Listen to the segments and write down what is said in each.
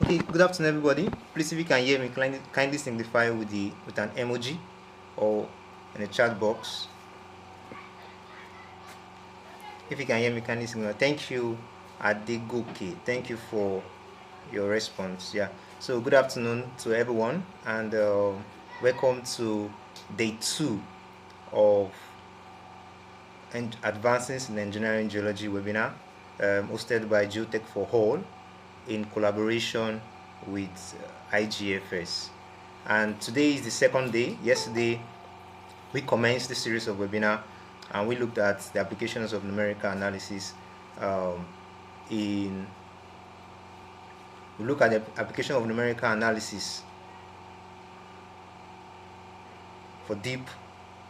Okay, good afternoon, everybody. Please, if you can hear me, kindly signify with an emoji or in the chat box. If you can hear me, kindly signal. Thank you, Adegoke. Thank you for your response. Yeah. So, good afternoon to everyone, and welcome to day 2 of Advances in Engineering Geology webinar, hosted by Geotech for All in collaboration with IGFS. And today is the second day. Yesterday, we commenced the series of webinar and we looked at the applications of numerical analysis um, in we look at the application of numerical analysis for deep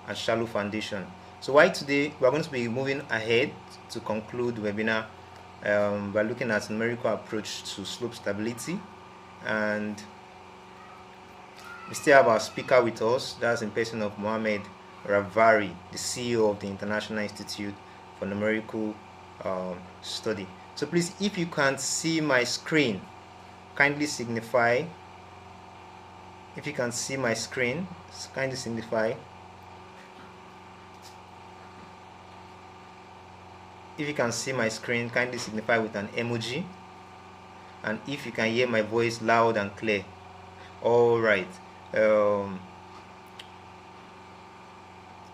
and shallow foundation. So why today we're going to be moving ahead to conclude the webinar by looking at numerical approach to slope stability, and we still have our speaker with us. That's in person of Mohammed, Ravari, the CEO of the International Institute for Numerical Study. So please, if you can see my screen, kindly signify. If you can see my screen, kindly signify. If you can see my screen, kindly signify with an emoji. And if you can hear my voice loud and clear. All right.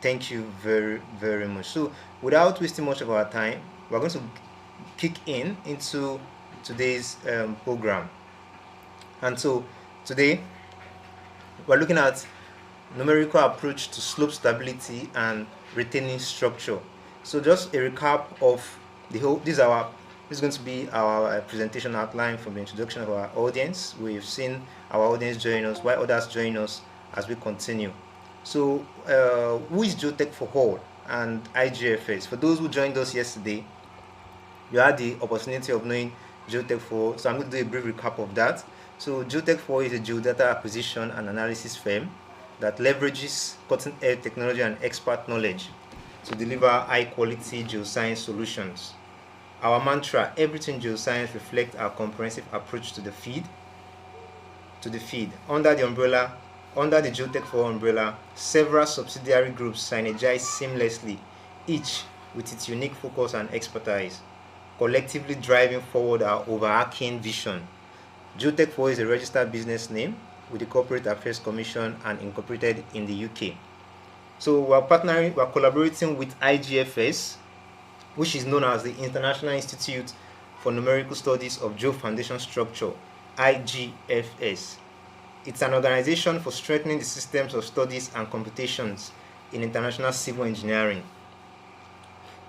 Thank you very, very much. So without wasting much of our time, we're going to kick into today's program. And so today we're looking at numerical approach to slope stability and retaining structure. So just a recap of the whole, this is going to be our presentation outline from the introduction of our audience. We've seen our audience join us, while others join us as we continue. So who is Geotech for All and IGFS? For those who joined us yesterday, you had the opportunity of knowing Geotech for All. So I'm going to do a brief recap of that. So Geotech for All is a geodata acquisition and analysis firm that leverages cutting-edge technology and expert knowledge to deliver high-quality geoscience solutions. Our mantra, everything geoscience, reflects our comprehensive approach to the feed. Under the Geotech for All umbrella, several subsidiary groups synergize seamlessly, each with its unique focus and expertise, collectively driving forward our overarching vision. Geotech for All is a registered business name with the Corporate Affairs Commission and incorporated in the UK. So we're collaborating with IGFS, which is known as the International Institute for Numerical Studies of Geo-Foundation-Structure, IGFS. It's an organization for strengthening the systems of studies and computations in international civil engineering,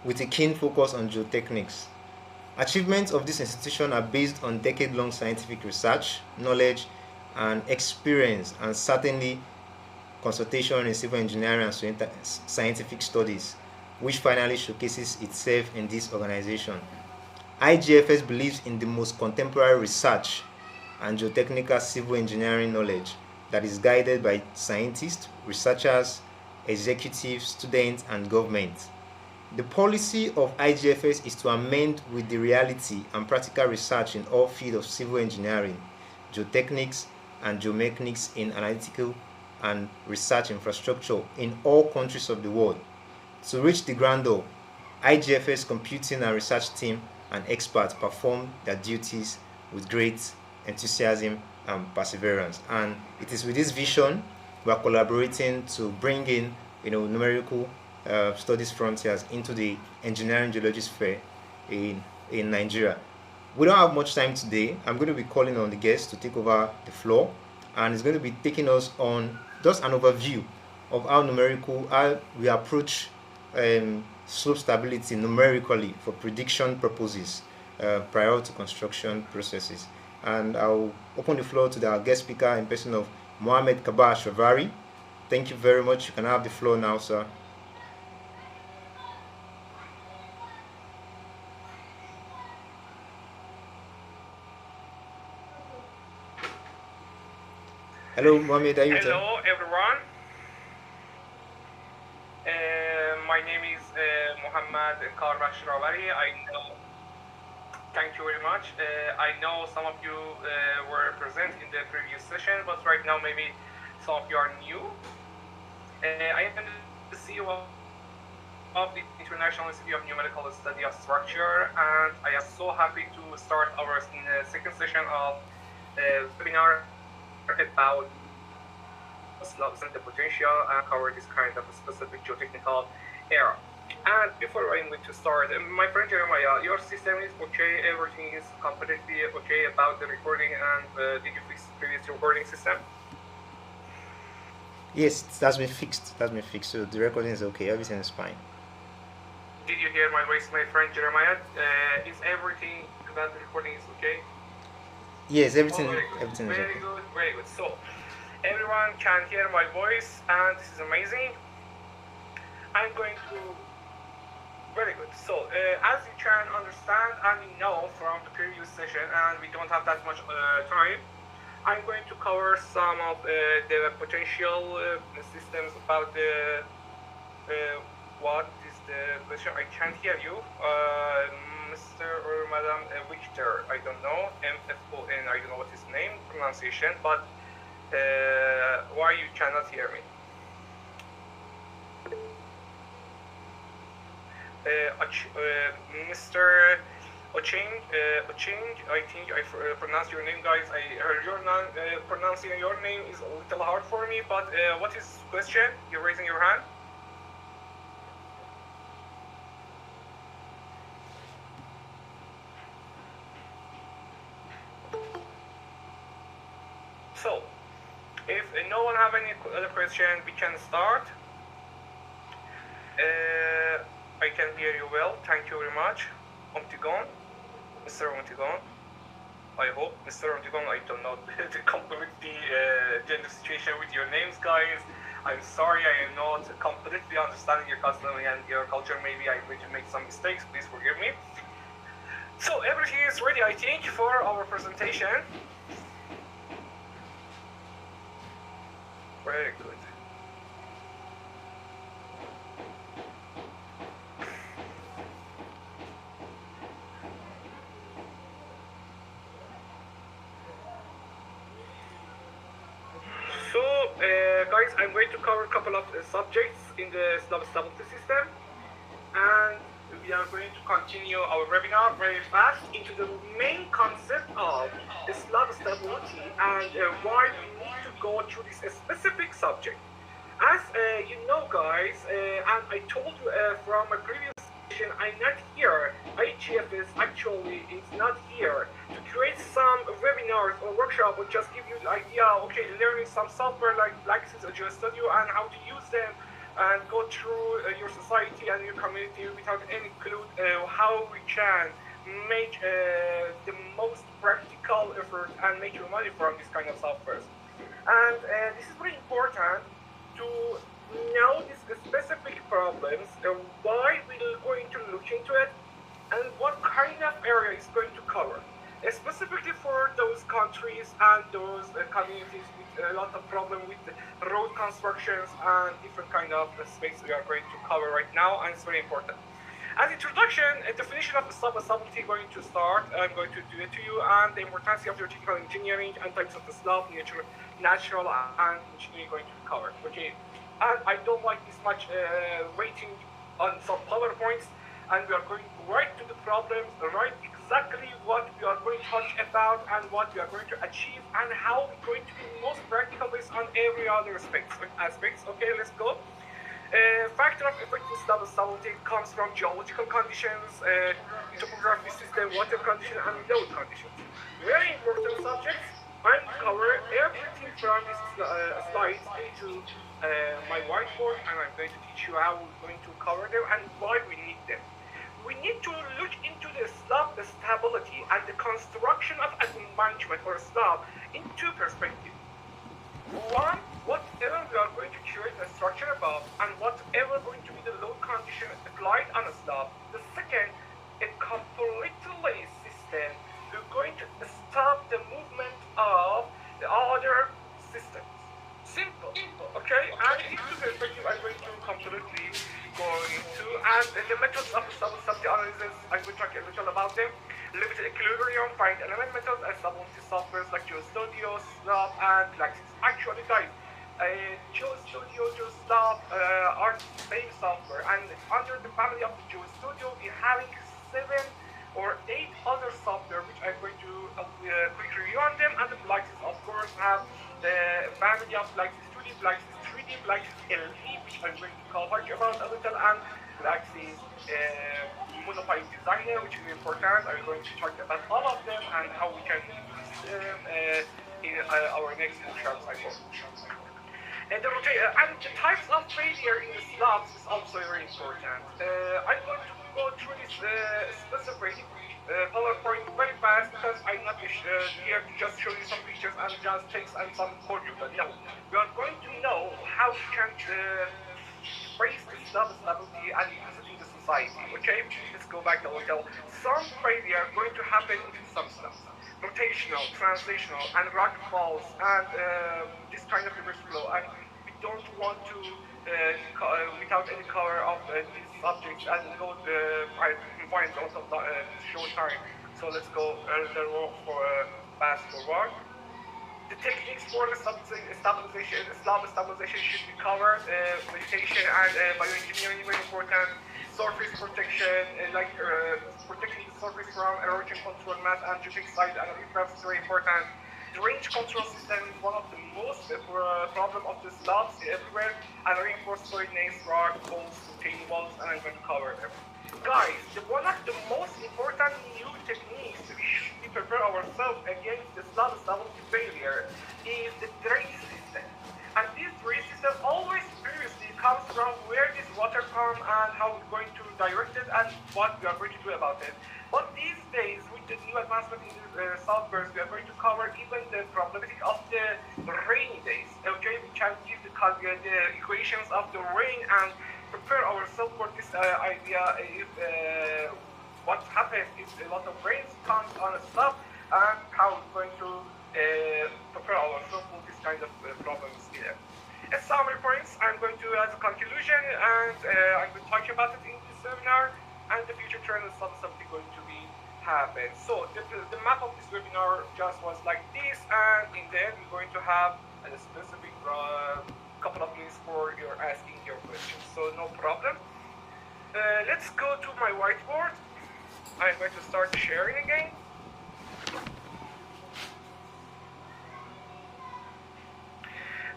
with a keen focus on geotechnics. Achievements of this institution are based on decade-long scientific research, knowledge, and experience, and certainly consultation in civil engineering and scientific studies, which finally showcases itself in this organization. IGFS believes in the most contemporary research and geotechnical civil engineering knowledge that is guided by scientists, researchers, executives, students, and government. The policy of IGFS is to amend with the reality and practical research in all fields of civil engineering, geotechnics, and geomechanics in analytical and research infrastructure in all countries of the world. To reach the grand goal, IGFS computing and research team and experts perform their duties with great enthusiasm and perseverance. And it is with this vision we are collaborating to bring in numerical studies frontiers into the engineering geology sphere in Nigeria. We don't have much time today. I'm going to be calling on the guest to take over the floor, and it's going to be taking us on just an overview of how we approach slope stability numerically for prediction purposes prior to construction processes. And I'll open the floor to our guest speaker in person of Mohammed Karbakhsh Ravari. Thank you very much. You can have the floor now, sir. Hello, Mohammed. Are you there? Hello, everyone. My name is Mohammed Karbakhsh Ravari. Thank you very much. I know some of you were present in the previous session, but right now maybe some of you are new. I am the CEO of the International Institute of Numerical Study of Structure, and I am so happy to start our second session of webinar about slopes and the potential and cover this kind of specific geotechnical area. And before I'm going to start, my friend Jeremiah, your system is okay, everything is completely okay about the recording, and did you fix the previous recording system? Yes, that's been fixed. That's been fixed. So the recording is okay. Everything is fine. Did you hear my voice, my friend Jeremiah? Is everything about the recording is okay? Yes, everything. Oh, very good. Everything is Very okay. good, very good. So everyone can hear my voice, and this is amazing. I'm going to. Very good. So as you can understand and know from the previous session, and we don't have that much time, I'm going to cover some of the potential systems about the what is the question? I can't hear you, Mr. or Madam Victor. I don't know. MFON. I don't know what his name pronunciation, but why you cannot hear me? Mr. Ocheng, I think I pronounced your name, guys. I heard your pronouncing your name is a little hard for me, but what is the question? You're raising your hand. So, if no one have any other question, we can start. I can hear you well. Thank you very much. Omtigon, Mr. Omtigon. I hope, Mr. Omtigon, I don't know the completely gender situation with your names, guys. I'm sorry, I am not completely understanding your custom and your culture. Maybe I'm going to make some mistakes. Please forgive me. So everything is ready, I think, for our presentation. Very good. So, guys, I'm going to cover a couple of subjects in the slab stability system, and we are going to continue our webinar very fast into the main concept of slab stability and why we need to go through this specific subject. As you know, guys, and I told you from a previous session, I'm not here. IGFS actually is not here to create some webinars or workshop or just give you the idea, okay, learning some software like Geo-Studio and how to use them and go through your society and your community without any clue how we can make the most practical effort and make your money from this kind of software. And this is very important to know these specific problems, why we're going to look into it, and what kind of area is going to cover. Specifically for those countries and those communities with a lot of problem with road constructions and different kind of space we are going to cover right now, and it's very important. As introduction, a definition of the stability going to start. I'm going to do it to you, and the importance of geotechnical engineering and types of the slope, natural and engineering going to be covered. Okay, and I don't like this much waiting on some PowerPoints, and we are going right to the problems, right exactly what we are going to talk about and what we are going to achieve and how we're going to be most practical based on every other aspects. Okay, let's go. Factor of effective stability comes from geological conditions, topography system, water condition, and load conditions. Very important subjects. I'm cover everything from this slides into my whiteboard, and I'm going to teach you how we're going to cover them and why we need them. We need to look into the slab stability and the construction of a management or a slab in two perspectives. One, whatever we are going to create a structure above and whatever going to be the load condition applied on a slab. The second, a completely system who's going to stop the movement of the other systems. Simple, okay? And these two perspectives I'm going to completely go into, and the methods of stability analysis, I'm going to talk a little about them. limited equilibrium, finite element methods, and stability softwares like GeoStudio, Slab, and Plaxis. Actually, guys, GeoStudio, GeoSlab are the same software, and under the family of the GeoStudio, we're having 7 or 8 other software, which I'm going to quick review on them. And the Plaxis, of course, have the family of Plaxis 2D, Plaxis 3D, Plaxis LV, which I'm going to cover about a little, and Plaxis monopile designer, which is important. I'm going to talk about all of them and how we can use them in our next instructions, I hope. And the types of failure in the slabs is also very important. I'm going to go through this specific PowerPoint very fast because I'm not here to just show you some pictures and just text and some code. But no, we are going to know how we can trace the slab stability and use it in the society. Okay, let's go back a little. Some failure are going to happen in some slabs. Rotational, translational, and rock falls, and this kind of reverse flow. And we don't want to, without any cover of these subjects, and go I find a lot of short time. So let's go fast forward. The techniques for the slab stabilization should be covered. Meditation and bioengineering very important. Surface protection, protecting the surface from erosion control, mass and geotech side and aircraft is very important. The range control system is one of the most problem of the slabs everywhere, and reinforced solid nails, rock, bolts, retaining walls, and I'm going to cover them. Guys, one of the most important new techniques we should prepare ourselves against the slab stability failure is the drainage system. And this drainage system always previously comes from where this water comes and how we're going to direct it and what we are going to do about it. But these days, with the new advancement in the software, we are going to cover even the problematic of the rainy days. Okay, we can give the equations of the rain and prepare ourselves for this idea. If what happens if a lot of rain comes on a slab, and how we're going to prepare ourselves for this kind of problems here. As summary points, I'm going to as a conclusion, and I'm going to talk about it in this seminar, and the future trend is something going to be happen. So the map of this webinar just was like this, and in the end we're going to have a specific couple of minutes for your asking your questions. So no problem. Let's go to my whiteboard. I'm going to start sharing again.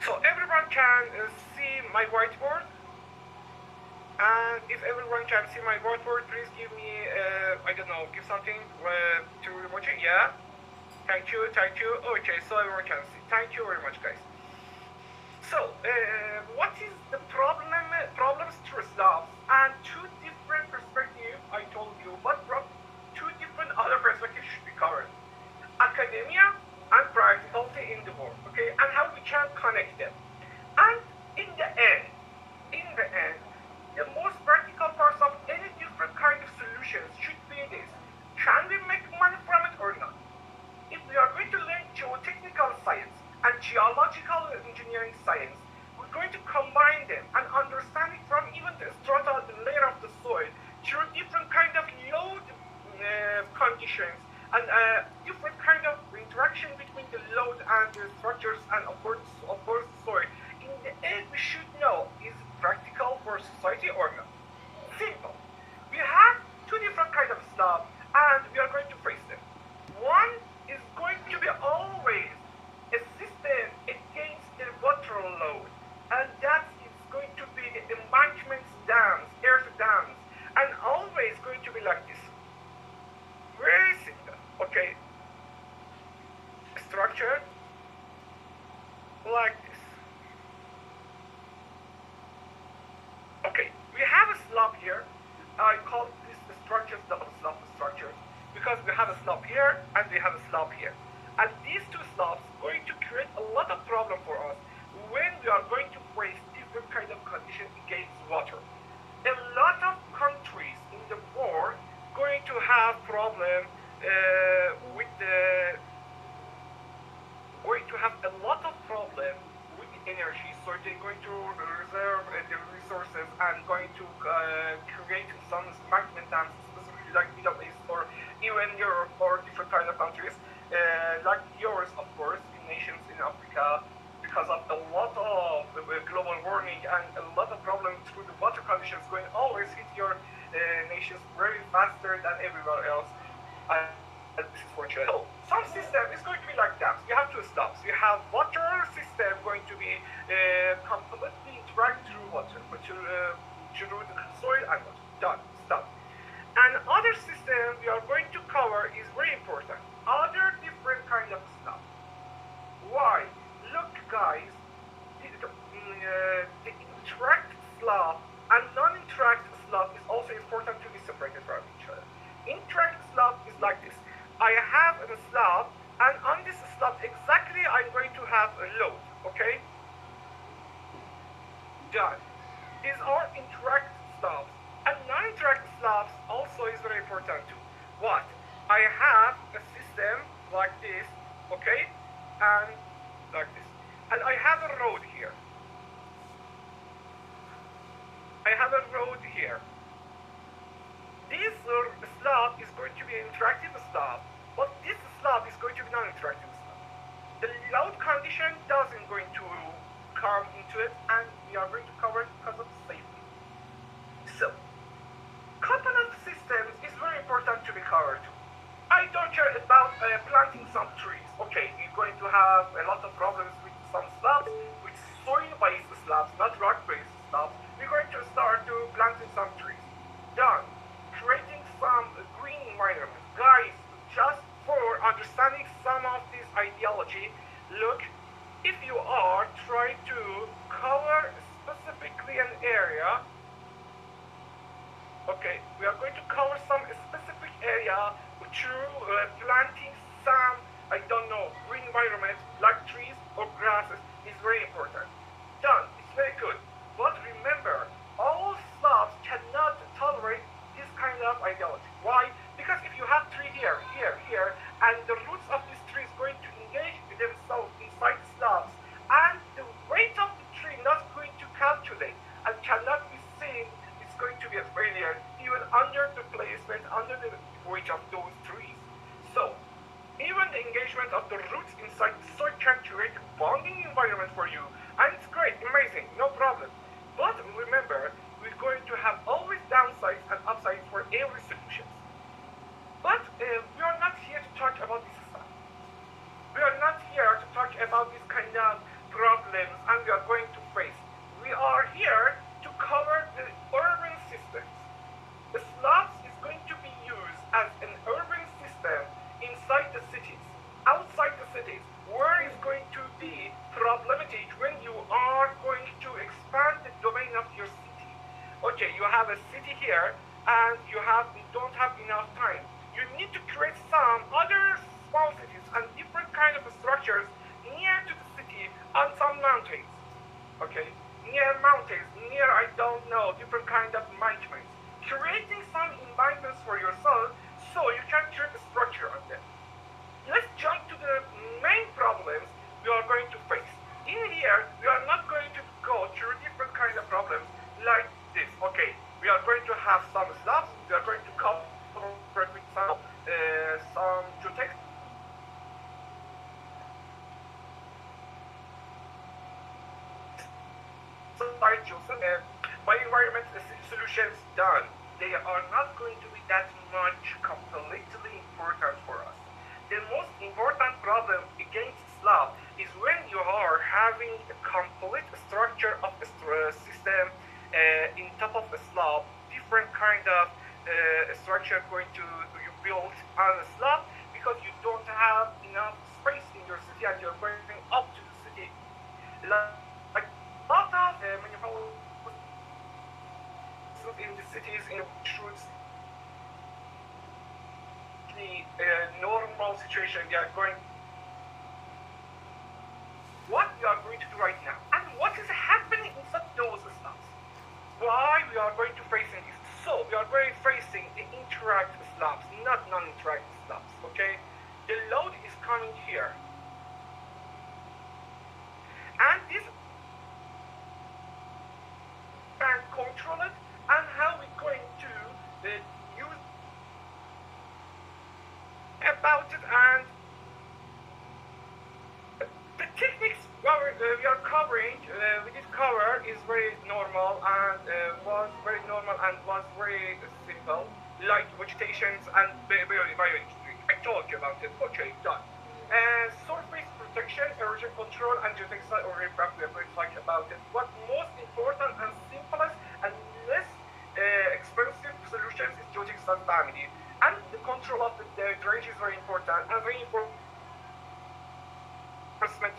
So everyone can see my whiteboard, and if everyone can see my whiteboard, please give me, I don't know, give something to emoji. Yeah, thank you. Okay, so everyone can see. Thank you very much, guys. So, what is the problems through slabs? And two different perspectives, I told you, but from two different other perspectives should be covered. Academia and practicality in the world, okay, and how we can connect them. And in the end, the most practical parts of any different kind of solutions should be this: can we make money from it or not? If we are going to learn geotechnical science and geological engineering science, we're going to combine them and understand it from even the strata, the layer of the soil, through different kind of load conditions and different kind of interaction between the load and the structures and of course soil. In the end, we should know, is it practical for society or not? Simple. We have two different kind of slabs and we are going to face them. One is going to be always a system against the water load, and that is going to be the embankments, dams, earth dams, and always going to be like this. Very simple, okay? Structure like this. Okay, we have a slab here. I call this the structures, double slab structure, because we have a slab here and we have a slab here. And these two slabs are going to create a lot of problem for us when we are going to face different kind of conditions against water. A lot of countries in the world going to have problem with the energy, so they're going to reserve the resources and going to create some magnet dams, specifically like Middle East or even Europe, like yours, of course, in nations in Africa, because of a lot of global warming and a lot of problems through the water conditions going always hit your nations very faster than everywhere else. And this is for sure. So some system is going to be like that. You have two stops. You have water system going to be completely interact through water, but through the soil and water. Done. Stop. And other system we are going to cover is very important. Other different kind of stuff. Why? Look, guys, the interact slab and non-interact slab is also important to be separated from each other. Interact slab is like this. I have a slab, and on this slab exactly I'm going to have a load, okay? Done. These are interact slabs. And non-interact slabs also is very important too. What? I have a system like this, okay? And like this. And I have a road here. I have a road here. This slab is going to be an interactive slab, but this slab is going to be non-interactive slab. The load condition doesn't going to come into it, and we are going to cover it because of safety. So, couple of systems is very important to be covered too. I don't care about planting some trees. Okay, you're going to have a lot of problems with some slabs, with soil-based slabs, not rock-based slabs. We're going to start to planting some trees. Done. Creating some green environment. Guys, just for understanding some of this ideology, look, if you are trying to cover specifically an area, okay, we are going to cover some specific area through planting some, I don't know, green environment like trees or grasses is very important. Done. It's very good. But remember, all slabs cannot tolerate this kind of ideology. Why? Because if you have tree here, here, and the roots of this tree is going to engage themselves inside the slabs, and the weight of the tree not going to calculate and cannot be seen, it's going to be a failure even under the placement, under the weight of those trees. So, even the engagement of the roots inside the soil can create a bonding environment for you, and it's great, amazing, no problem. But remember, we're going to have always downsides and upsides for every solution. But we are not here to talk about this stuff. We are not here to talk about this kind of problems and we are going to face. We are here to cover the urban systems. The slabs is going to be used as an urban system inside the cities. Outside the cities, where is going to be problematic when you are going to expand the domain of your city. Okay, you have a city here and you don't have enough time. You need to create some other small cities and different kind of structures near to the city on some mountains. Okay, near mountains, near I don't know, different kind of environments. Creating some environments for yourself so you can create a structure on them. Let's jump to the main problems we are going to face. In here, we are not going to go through different kind of problems like this. Okay, we are going to have some slabs, we are going to cover with some geotech. My environment solutions done. They are not going to be that much completely important for us. The most important problem against slab is when you are having a complete structure of a system in top of a slab, different kind of structure going to you build on a slab because you don't have enough space in your city and you're going up to the city. Like a lot of municipal in the cities in shoots the normal situation they are going. What we are going to do right now and what is happening inside those slabs. Why we are going to facing this? So we are going facing the interact slabs, not non-interact slabs. Okay, the load is coming here, and this can control it. And how we're going to use about it and techniques we are covering, we did cover is very normal and was very normal and was very simple, like vegetations and bioengineering. I told you about it. Okay, done. Surface protection, erosion control, and geotextile or riprap, we are going to talk about it. What most important and simplest and less expensive solutions is geotextile family. And the control of the drainage is very important and very important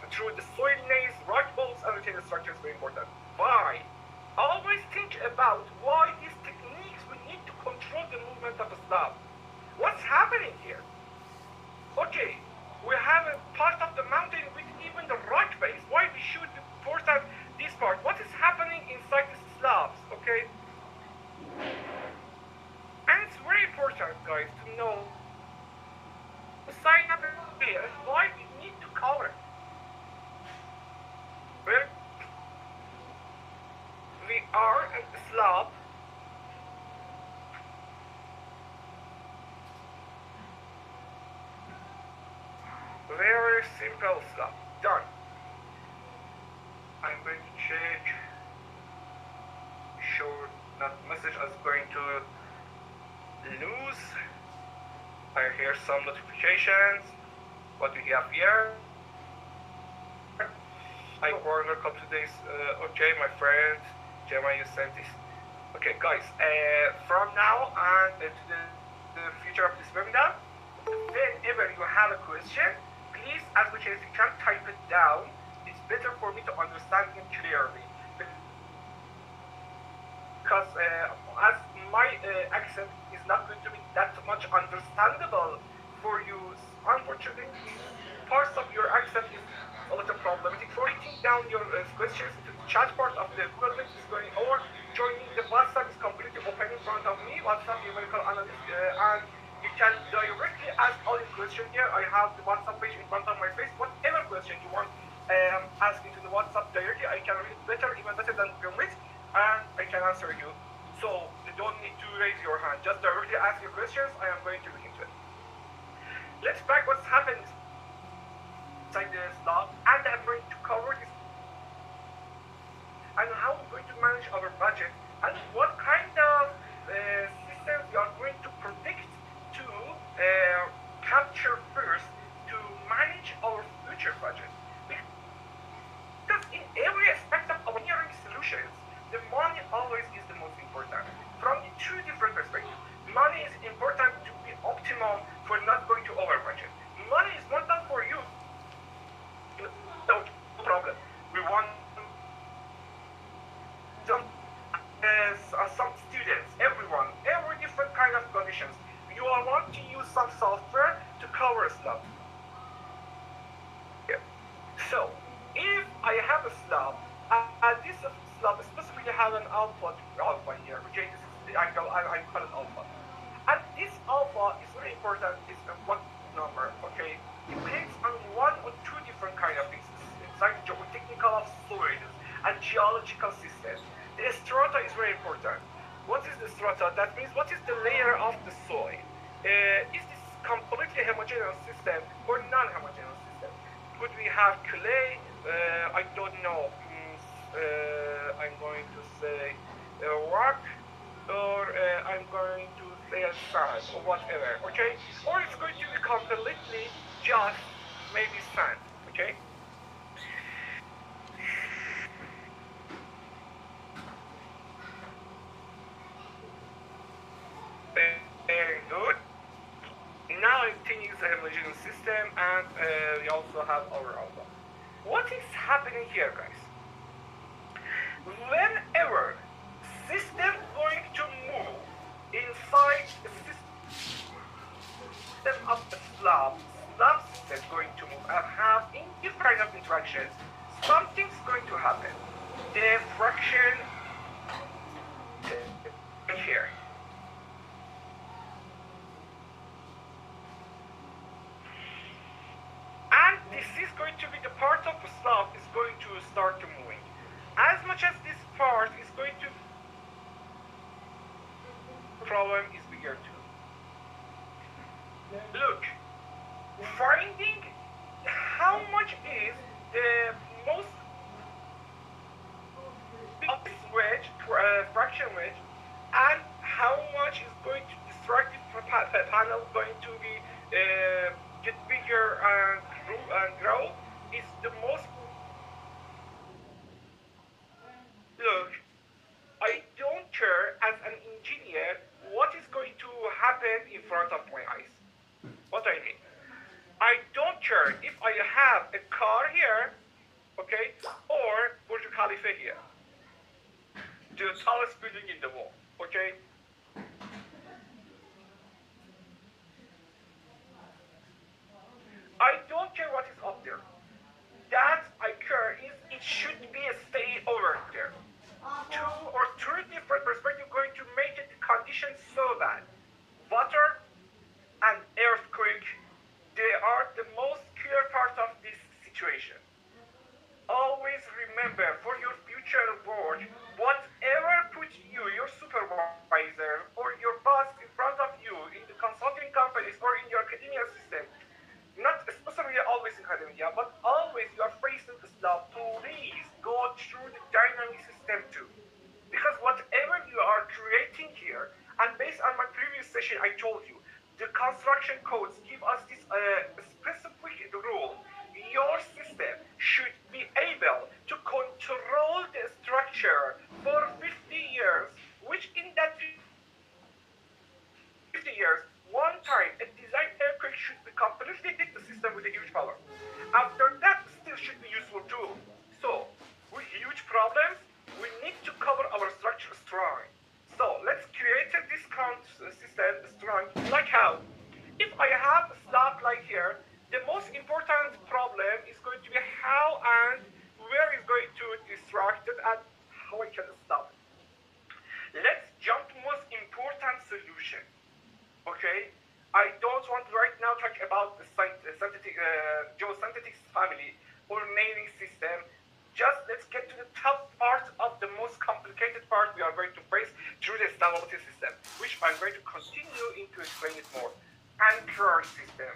through the soil nails, rock bolts, and retaining structures is very important. Why? Always think about why these techniques we need to control the movement of the slab. What's happening here? Okay, we have a part of the mountain with even the rock base. Why we should force out this part? What is happening inside the slabs? Okay, and it's very important, guys, to know the sign up here. Why we need to cover it. Well, we are at the slab. Very simple slab. Done. I'm going to check. Sure, that message is going to lose. I hear some notifications. What we have here. I welcome to this. Okay, my friend, Gemma, you sent this. Okay, guys. From now on to the future of this webinar, whenever you have a question, please, as much as you can, type it down. It's better for me to understand it clearly. Because as my accent is not going to be that much understandable for you, unfortunately, parts of your accent is a little problematic. For writing down your questions to the chat part of the Google Meet is going, or joining the WhatsApp is completely open in front of me, WhatsApp numerical analyst, and you can directly ask all your questions here. I have the WhatsApp page in front of my face. Whatever question you want, ask into the WhatsApp directly. I can read better, even better than Google Meet, and I can answer you. So you don't need to raise your hand. Just directly ask your questions. I am going to look into it. Let's back what's happening inside the slab, and I'm going to cover this and how we're going to manage our budget and what kind of systems we are going to predict to capture first to manage our future budget. Because in every aspect of engineering solutions, the money always is the most important. From the two different perspectives, money is important to be optimal for not going to over budget. Money is important for you. No problem. We want some students, everyone, every different kind of conditions. You want to use some software to cover a slab. Yeah. So, if I have a slab, and this slab specifically have an alpha here, okay, this is the angle, I call it alpha. And this alpha is very important, is what number, okay? It depends on one or two different kind of things. It's like geotechnical of soils and geological systems. The strata is very important. What is the strata? That means what is the layer of the soil? Is this completely homogeneous system or non-homogeneous system? Could we have clay? I don't know. I'm going to say rock, or I'm going to say sand or whatever. Okay? Or it's going to be completely just maybe sand. Okay? Very good. Now everything is a homogeneous system, and we also have our alpha. What is happening here, guys? Whenever system going to move inside the system of the slab system going to move and have in different kind of interactions, something's going to happen. The fraction here. And this is going to be the part of the slab is going to start to moving. As much as this part is going to, problem is bigger too. Look, finding how much is the going to destructive panel going to be get bigger and grow is the most. Look, I don't care as an engineer what is going to happen in front of my eyes. What I mean, I don't care if I have a car here, okay, or Burj Khalifa here, the tallest building in the world, okay. I don't care what is up there. That I care is it should be a stay over there. Two or three different perspectives going to make it the conditions so bad. Water and earthquake, they are the most clear part of this situation. Always remember for your future work, whatever put you, your supervisor, or your boss in front of you in the consulting companies or in your academia system, not especially always in academia, but always you are facing this law, please go through the dynamic system too. Because whatever you are creating here, and based on my previous session I told you, the construction codes give us this specific rule. Your system should be able to control the structure for 50 years, which in that 50 years, one time a design earthquake should be completely hit the system with a huge power. After that, still should be useful too. So, with huge problems, we need to cover our structure strong. So, let's create a discount system strong, like how? If I have a slab like here, the most important problem is going to be how and where is going to distract it and how I can stop it. Let's jump to most important solution. Okay, I don't want right now to talk about the synthetic, geosynthetics family or naming system. Just let's get to the top part of the most complicated part we are going to face through the stability system, which I'm going to continue into explain it more. Anchor system,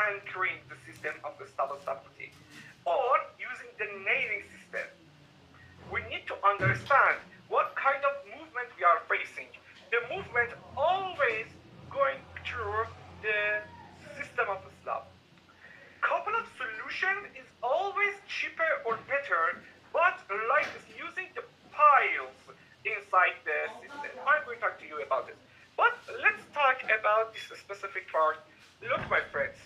anchoring the system of the stability, or using the naming system. We need to understand what kind of movement we are facing. The movement always going through the system of the slab. Couple of solution is always cheaper or better, but like using the piles inside the system. I'm going to talk to you about this. But let's talk about this specific part. Look, my friends.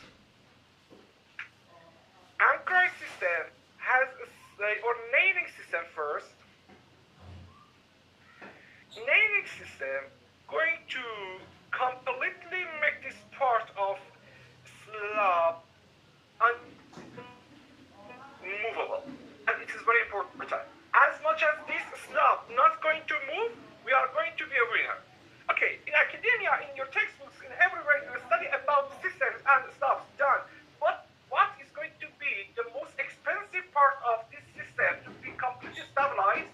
Anchoring system has or naming system first. Naming system going to completely make this part of slab unmovable, and it is very important. As much as this slab not going to move, we are going to be a winner. Okay, in academia, in your textbooks, in everywhere you study about systems and slabs done, but what is going to be the most expensive part of this system to be completely stabilized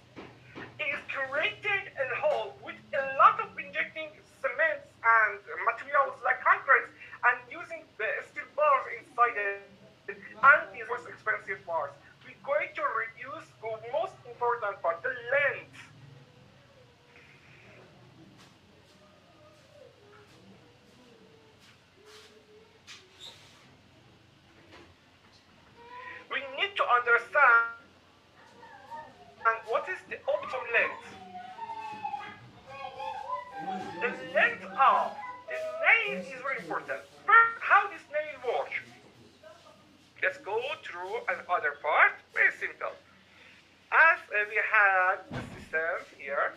is creating a hole with a lot of injecting cements and materials like concrete and using the steel bars inside it and these most expensive parts. We're going to reduce the most important part, the length. We need to understand what is the optimum length. The length of the nail is very important. First, how this nail works? Let's go through another part. Very simple. As we had the system here,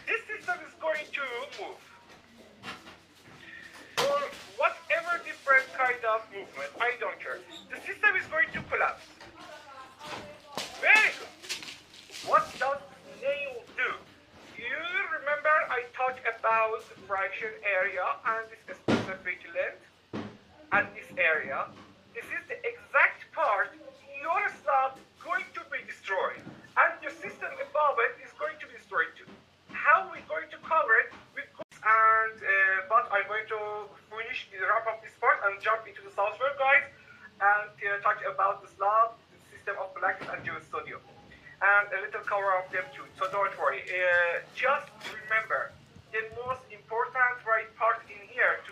this system is going to move. Or whatever different kind of movement, I don't care. The system is going to collapse. Very good. What does nail do? You remember I talked about the fraction area and this specific length and this area. This is the exact part your slab going to be destroyed and the system above it is going to be destroyed too. How we going to cover it? But I'm going to finish the wrap up this part and jump into the software, guys, and talk about the slab, the system of Black and Geo Studio. and a little cover of them too. So don't worry. Just remember the most important right part in here to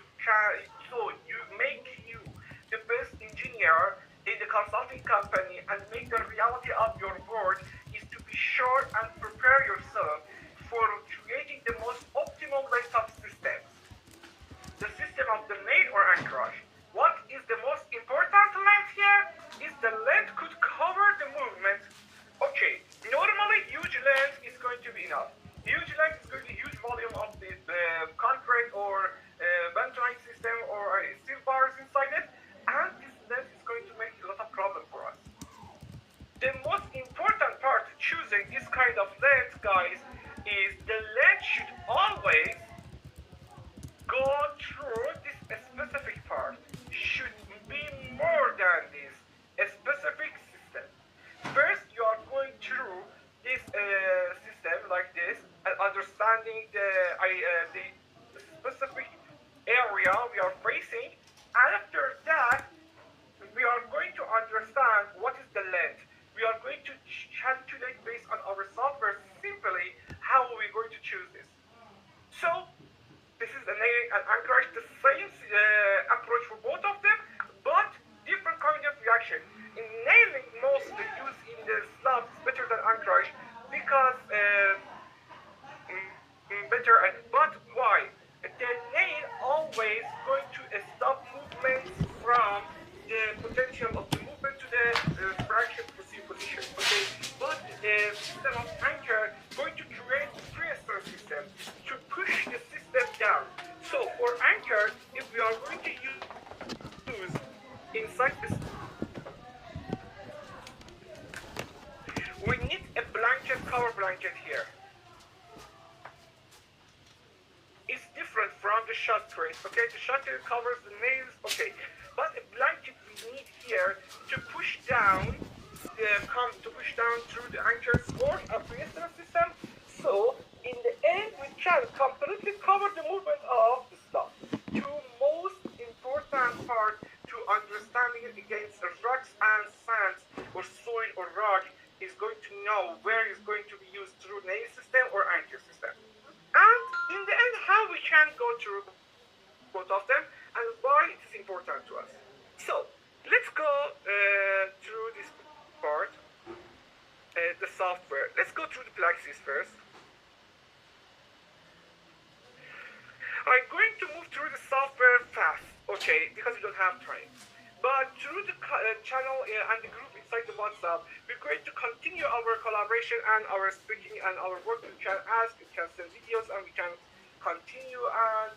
so you make you the best engineer in the consulting company and make the reality of your work is to be sure and prepare yourself for creating the most optimal length of systems. The system of the nail or anchorage. What is the most important length here? Is the length could cover the movement. Okay, normally huge length is going to be enough. Huge length is going to be huge volume of the concrete or bentonite system or steel bars inside it, and this length is going to make a lot of problem for us. The most important part choosing this kind of length, guys, is the length should always go through this specific part. Should be more than this specific system. First, you are going through this system like this and understanding the specific area we are facing. After that, we are going to understand what is the length. We are going to calculate based on our software simply how are we going to choose this. So this is the nailing and anchorage, the same approach for both of them, but different kind of reaction. In nailing, mostly used in the slabs better than anchorage because better. But why? The nail always going to stop movements from the potential of the movement to the fraction position. Okay, but the system of anchor going to create pressure system to push the system down. So for anchor, if we are going to use inside this, we need a blanket, cover blanket here. It's different from the shot crate. Okay, the shot crate covers the nails. Okay, but a blanket we need here to push down through the anchor support and pressure system. So in the end, we can completely cover the movement of the slab. Two most important part to understanding it against rocks and sands or soil or rock is going to know where is going to be used through nail system or anchor system. And in the end, how we can go through both of them and why it is important to us. So let's go through this part, the software. Let's go through the Plaxis first. I'm going to move through the software fast, okay, because we don't have time. But through the channel and the group inside the WhatsApp, we're going to continue our collaboration and our speaking and our work. You can ask, you can send videos, and we can continue, and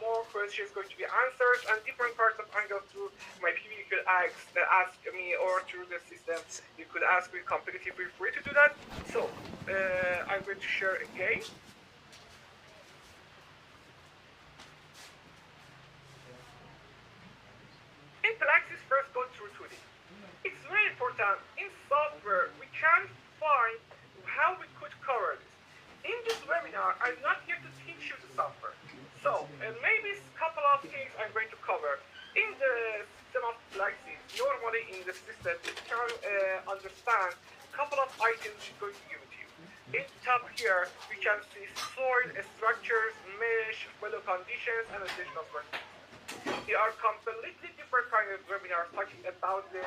more questions going to be answered, and different parts of angle through my PV you could ask me, or through the system you could ask me completely free to do that. So I'm going to share again. In Plaxis, first go through 2D. It's very important. In software, we can find how we could cover this. In this webinar, I'm not here to teach you the software. So maybe a couple of things I'm going to cover. In the system of Plaxis, normally in the system, you can understand a couple of items it's going to give it to you. In the top here, we can see soil, structures, mesh, weather conditions, and additional structures. They are completely different kind of webinars talking about the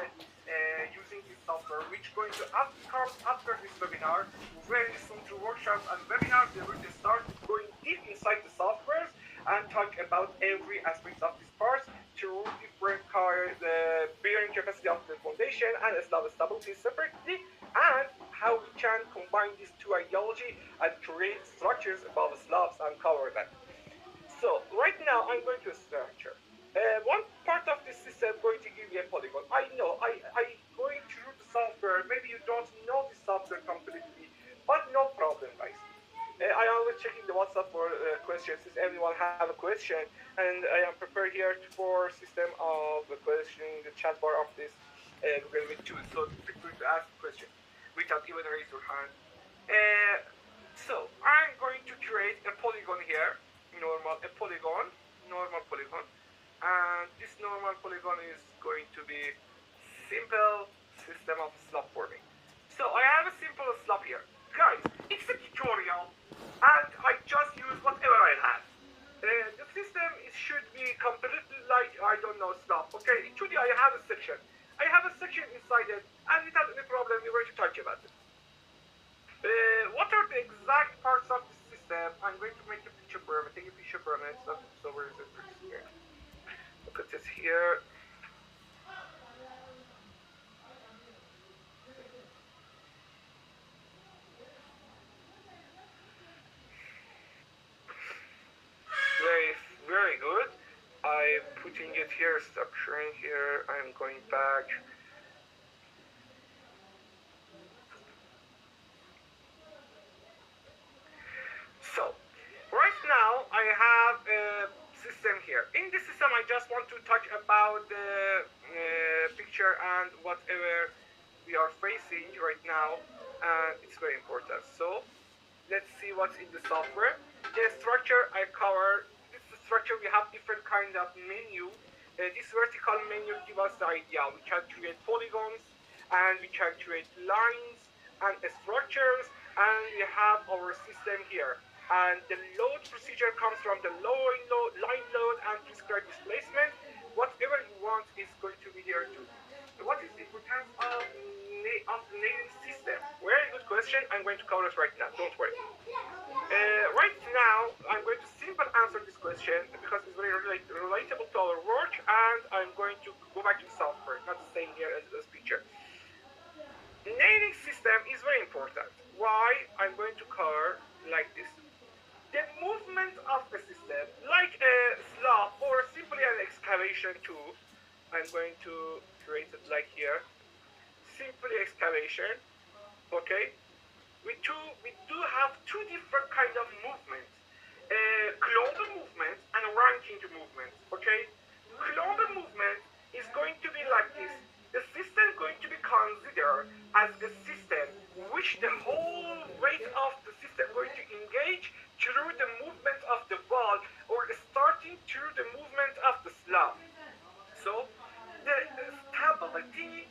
using this software, which going to come after this webinar. Very soon through workshops and webinars, they will start going deep inside the softwares and talk about every aspect of this part through different the bearing capacity of the foundation and slab stability separately, and how we can combine these two ideology and create structures above slabs and cover them. So right now I'm going to structure. One part of this system is going to give you a polygon. I know, I going through the software. Maybe you don't know the software completely, but no problem, guys. I always checking the WhatsApp for questions. If anyone have a question, and I am prepared here for system of questioning the chat bar of this Google Meet tool. So feel free to ask a question without even raise your hand. So I'm going to create a polygon here. Normal polygon, and this normal polygon is going to be simple system of slab forming. So I have a simple feature parameters. So where is it? Here. Look at this here. Very, very good. I'm putting it here, structuring here. I'm going back. So, right now I have a system here. In this system, I just want to touch about the picture and whatever we are facing right now, and it's very important. So, let's see what's in the software. The structure I covered. This structure we have different kind of menu. This vertical menu gives us the idea. We can create polygons, and we can create lines and structures, and we have our system here. And the load procedure comes from the line load and prescribed displacement. Whatever you want is going to be here too. What is the importance of the naming system? Very good question. I'm going to cover it right now. Don't worry. Right now, I'm going to simply answer this question because it's very relatable to our work, and I'm going to go back to the software, not staying here as a picture. Naming system is very important. Why? I'm going to cover like this. The movement of the system, like a slab or simply an excavation tool, I'm going to create it like here. Simply excavation, okay? We do have two different kind of movements. Global movement and ranking movement, okay? Global movement is going to be like this. The system is going to be considered as a system which the whole weight of the system is going to engage through the movement of the wall or starting through the movement of the slab. So the stability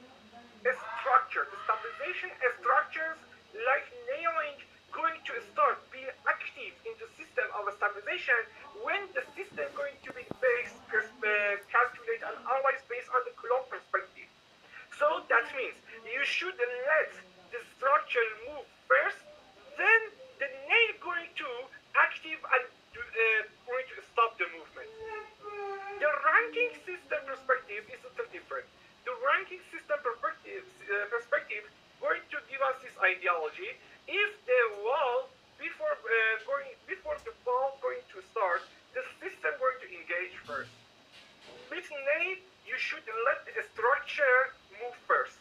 structure, the stabilization structures like nailing going to start being active in the system of stabilization when the system going to be calculate and analyze based on the Coulomb perspective. So that means you should let the structure move first, then the nail going to active and going to stop the movement. The ranking system perspective is a little different. The ranking system perspective going to give us this ideology. If the wall before the wall going to start, the system going to engage first. With nail, you should let the structure move first.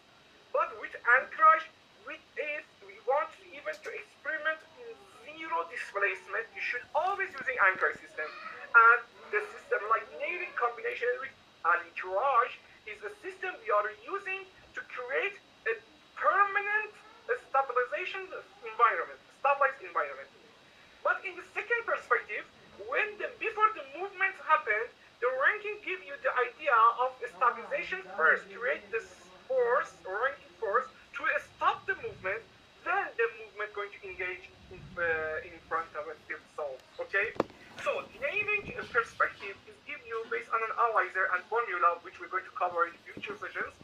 But with anchorage, if we want even to experiment in zero displacement, you should always using anchorage system. And the system like nailing combination with anchorage is a system we are using to create a permanent stabilization environment, stabilized environment. But in the second perspective, before the movement happens, the ranking gives you the idea of stabilization first, create this force, ranking force, to stop the movement, then the movement going to engage in front of itself, okay? So, naming perspective is give you, based on an analyzer and formula, which we're going to cover in future sessions,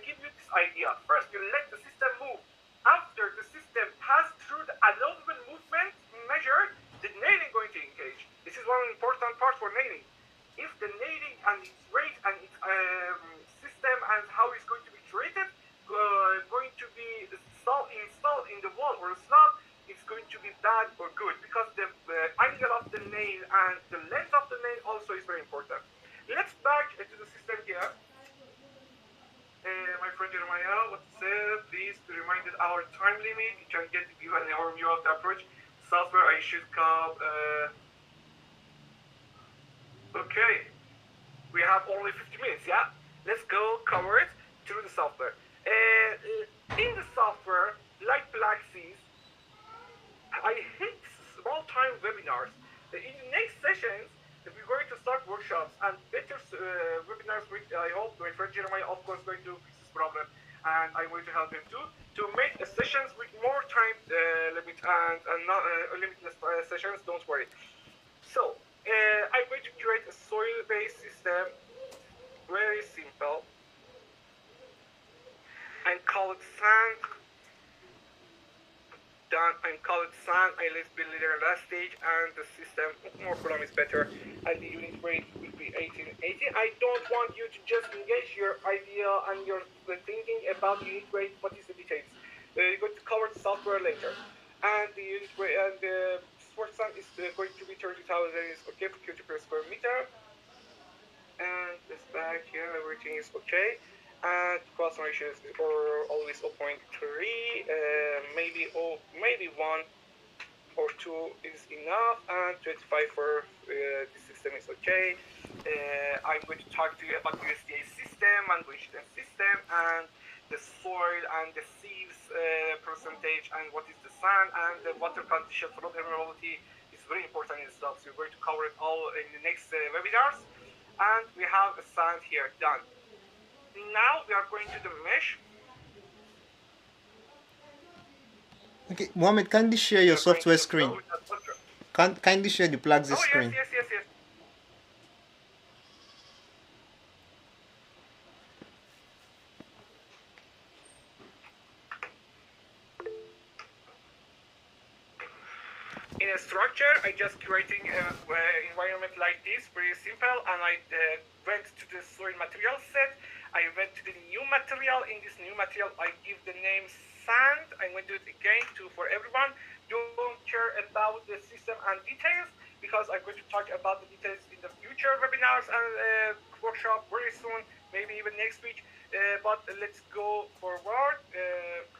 give you this idea. First, you let the system move. After the system pass through the allowable movement measure, the nailing going to engage. This is one important part for nailing. If the nailing and its weight and its system and how it's going to be treated going to be installed in the wall or slab, it's going to be bad or good because the angle of the nail and the length of the nail also is very important. Let's back to the system here. My friend Jeremiah, what's it? Please be reminded our time limit. You can get given an overview of the approach. Software I should come. Okay, we have only 50 minutes, yeah? Let's go cover it through the software. In the software, like Black Seas, I hate small time webinars. In the next sessions, we're going to start workshops and better webinars. I hope my friend Jeremiah, of course, going to fix this problem, and I'm going to help him too to make sessions with more time limit and not limitless sessions. Don't worry. So I'm going to create a soil-based system, very simple, and call it sand done. I'm called San. I let's be leader in last stage, and the system more column is better, and the unit rate will be 1880. I don't want you to just engage your idea and your thinking about unit rate. What is the details? You're going to cover the software later, and the unit rate and the sports sun is going to be 30,000. Is okay for Q2 per square meter. And this back here, everything is okay. And cross ratios is always 0.3, maybe 1 or 2 is enough, and 25 for the system is okay. I'm going to talk to you about USDA system and Washington system and the soil and the seeds percentage and what is the sand and the water condition for permeability is very important in stuff. So we're going to cover it all in the next webinars. And we have a sand here done. Now we are going to the mesh. Okay, Mohammed, kindly share your software screen. Kindly share the plugs screen. Yes. In a structure, I just creating an environment like this, pretty simple, and I went to the soil material set. I went to the new material. In this new material, I give the name sand. I'm going to do it again for everyone. Don't care about the system and details because I'm going to talk about the details in the future webinars and workshop very soon, maybe even next week. But let's go forward.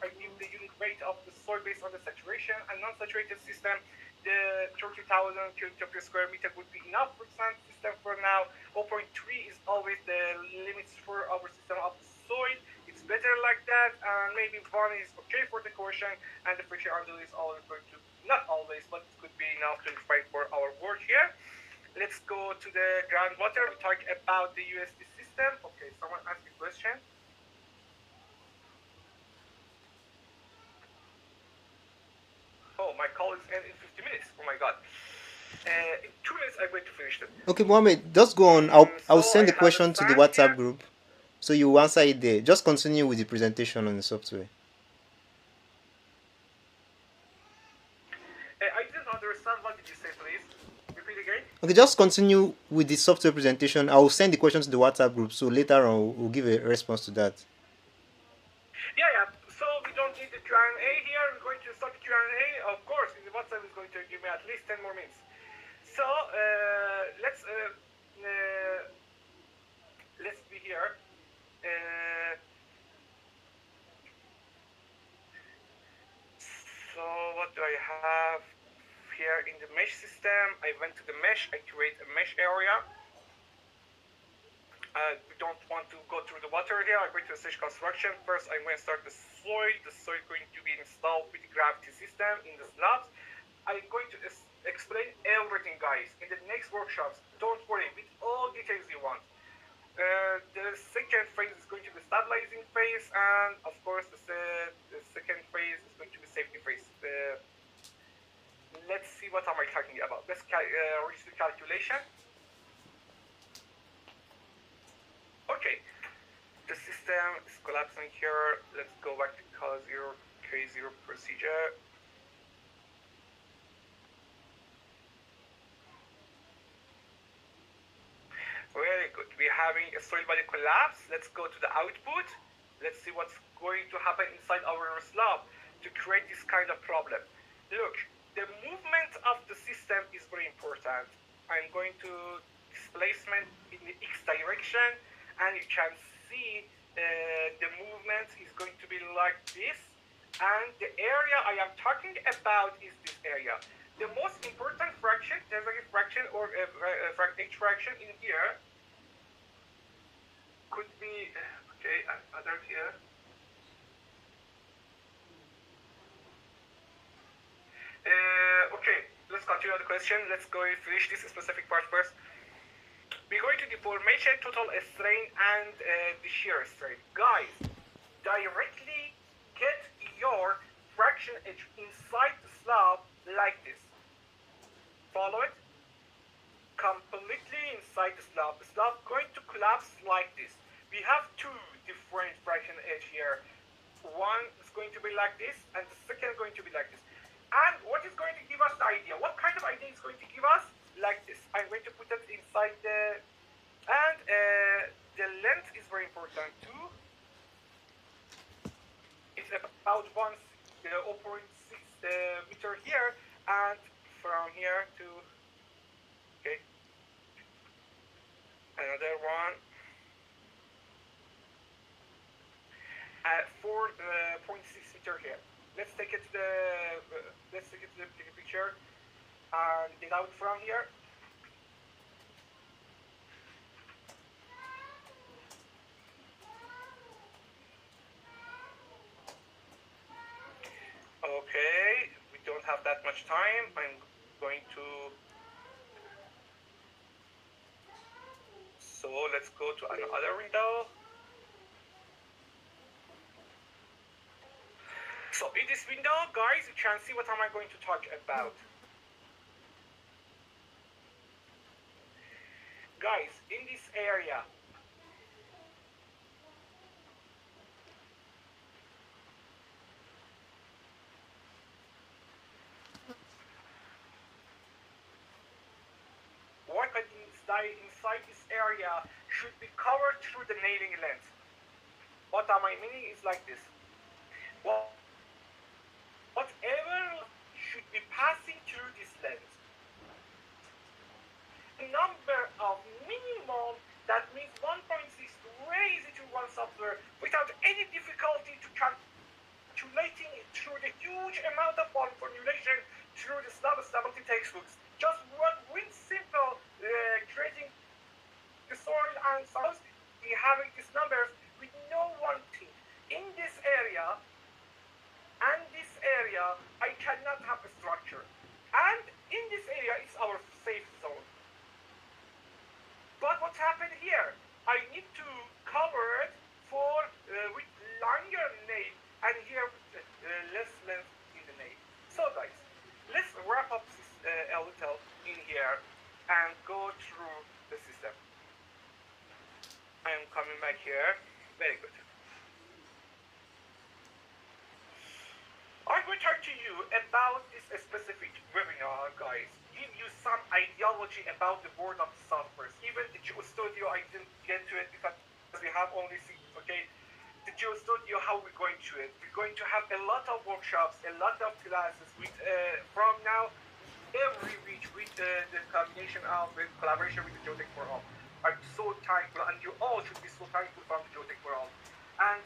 I give the unit rate of the soil based on the saturation and non-saturated system. The 30,000 cubic per square meter would be enough for sand system for now. 0.3 is always the limits for our system of the soil. It's better like that, and maybe 1 is okay for the cohesion, and the friction angle is always going to, not always, but it could be enough 25 for our work here. Let's go to the groundwater. We talk about the USD system. Okay, someone asked me a question. Oh, my call is ending in 50 minutes. Oh my god. In 2 minutes, I'm going to finish it. Okay, Mohammed, just go on. I'll send the question to the WhatsApp group, so you answer it there. Just continue with the presentation on the software. I didn't understand. What did you say, please? Repeat again. Okay, just continue with the software presentation. I will send the question to the WhatsApp group, so later on we'll give a response to that. Yeah. So we don't need the Q&A here. We're going to start the Q&A. Of course, the WhatsApp is going to give me at least 10 more minutes. So let's be here. So what do I have here in the mesh system? I went to the mesh. I create a mesh area. We don't want to go through the water here. I'm going to stage construction. First, I'm going to start the soil. The soil is going to be installed with the gravity system in the slabs. I'm going to explain everything, guys, in the next workshops. Don't worry, with all details you want. The second phase is going to be stabilizing phase, and of course, the second phase is going to be safety phase. Let's see what am I talking about. Let's reach the calculation. Okay, the system is collapsing here. Let's go back to K0 procedure. Very good. We're having a soil body collapse. Let's go to the output. Let's see what's going to happen inside our slab to create this kind of problem. Look, the movement of the system is very important. I'm going to displacement in the X direction, and you can see the movement is going to be like this, and the area I am talking about is this area. The most important fraction, density fraction or H fraction in here could be, okay, another here. Okay, let's continue the question. Let's go and finish this specific part first. We're going to deformation, total strain, and the shear strain. Guys, directly get your fraction edge inside the slab like this. Follow it? Completely inside the slab. The slab going to collapse like this. We have two different fraction edge here. One is going to be like this, and the second going to be like this. Okay. Another one. 4.6 meter here. Let's take it to the picture and get out from here. Okay, we don't have that much time. I'm going to. So let's go to another window. So in this window, guys, you can see what am I going to talk about. Guys, in this area, what inside this area should be covered through the nailing lens. What am I meaning is like this. Well, whatever should be passing through this lens. The number of minimum, that means 1.6, to raise it to one software without any difficulty to calculating it through the huge amount of formulation through the stability textbooks. Just one with simple creating the soil and soils, we having these numbers with no one thing. In this area and this area, I cannot have a structure. And in this area is our safe zone. But what's happened here? I need to cover it with longer nail, and here with less length in the nail. So guys, let's wrap up this a little in here and go through the system. I am coming back here. Very good. I will talk to you about this specific webinar, guys. Give you some ideology about the world of software. Even the Geo-Studio, I didn't get to it because we have only seen, okay? The Geo-Studio, how we're going to it? We're going to have a lot of workshops, a lot of classes with from now every week with the combination of collaboration with the Geotech for All. I'm so thankful, and you all should be so thankful from the Geotech for All. And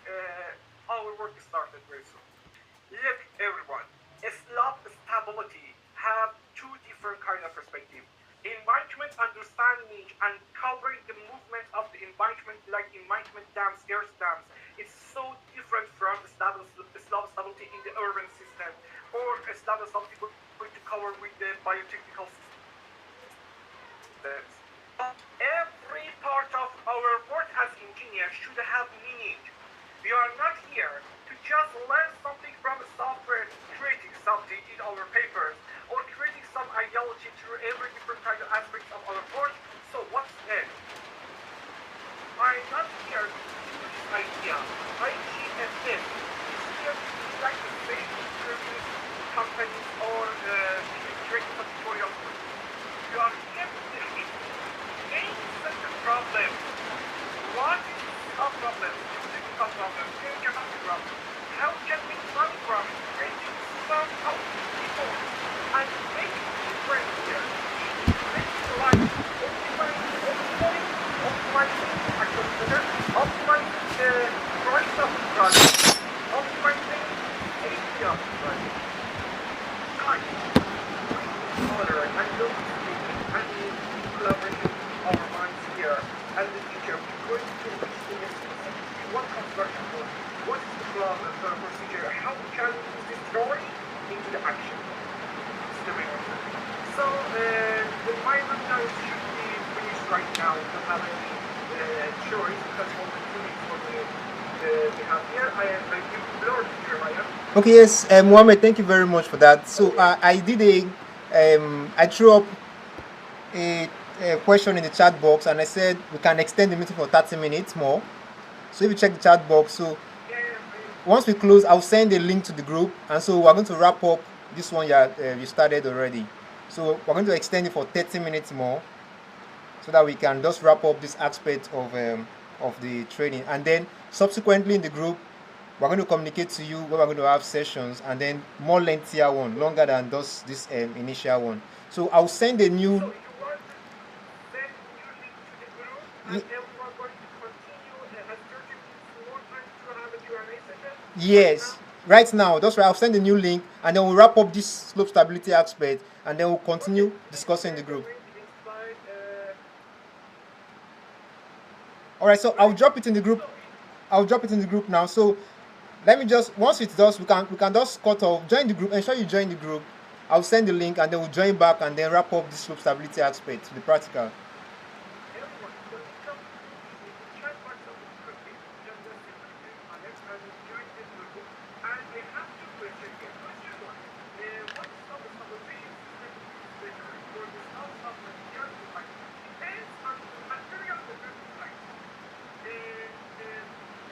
our work started very soon. Look, everyone, slope stability have two different kind of perspective. Embankment understanding and covering the movement of the embankment, like embankment dams, earth dams, it's so different from the slope stability in the urban system, or slope stability going to cover with the biotechnical systems. But every part of our work as engineers should have meaning. We are not here to just learn something from a software, creating something in our papers, or creating some ideology through every different kind of aspects of our work. So what's next? I'm not here to do this idea. IGFS is here to be like the same service companies or creating some tutorials. We are here to hit any such a problem. What is a problem? Problem. How can we solve problems? Can you solve out people and make it different here? Make it like optimizing the price of the project, optimizing the safety of the project. Guys, alright, I'm going to speak and collaboration our minds here and the future. We're going to reach in a specific what construction work, what is the problem, the procedure, how we can use this drawing into the action. It's the real So my webinar should be finished right now. We don't have any choice because all the 2 weeks what we have here. I give the floor to Jeremiah. Okay, yes, Mohammed, thank you very much for that. So I did I threw up a question in the chat box, and I said we can extend the meeting for 30 minutes more. So if you check the chat box, so once we close, I'll send a link to the group, and so we're going to wrap up this one you started already. So we're going to extend it for 30 minutes more, so that we can just wrap up this aspect of the training, and then subsequently in the group, we're going to communicate to you where we're going to have sessions, and then more lengthier one, longer than just this initial one. So I'll send a new. and everyone going to continue at 30 minutes more time to have a Q&A session right now. Yes, right now. That's right. I'll send a new link, and then we'll wrap up this slope stability aspect, and then we'll continue Okay, please discussing share the the group. link inside. All right. So I'll Great. drop it in the group. So, I'll drop it in the group now. So let me just, once it does, we can just cut off. Join the group. Ensure you join the group. I'll send the link, and then we'll join back, and then wrap up the slope stability aspect, the practical. everyone, the link of the group is in the chat box of the description. Just simply click on it and join this group. And I have two questions here. Question one, what stabilization system is better for the slope of material design? Depends on the material of the design.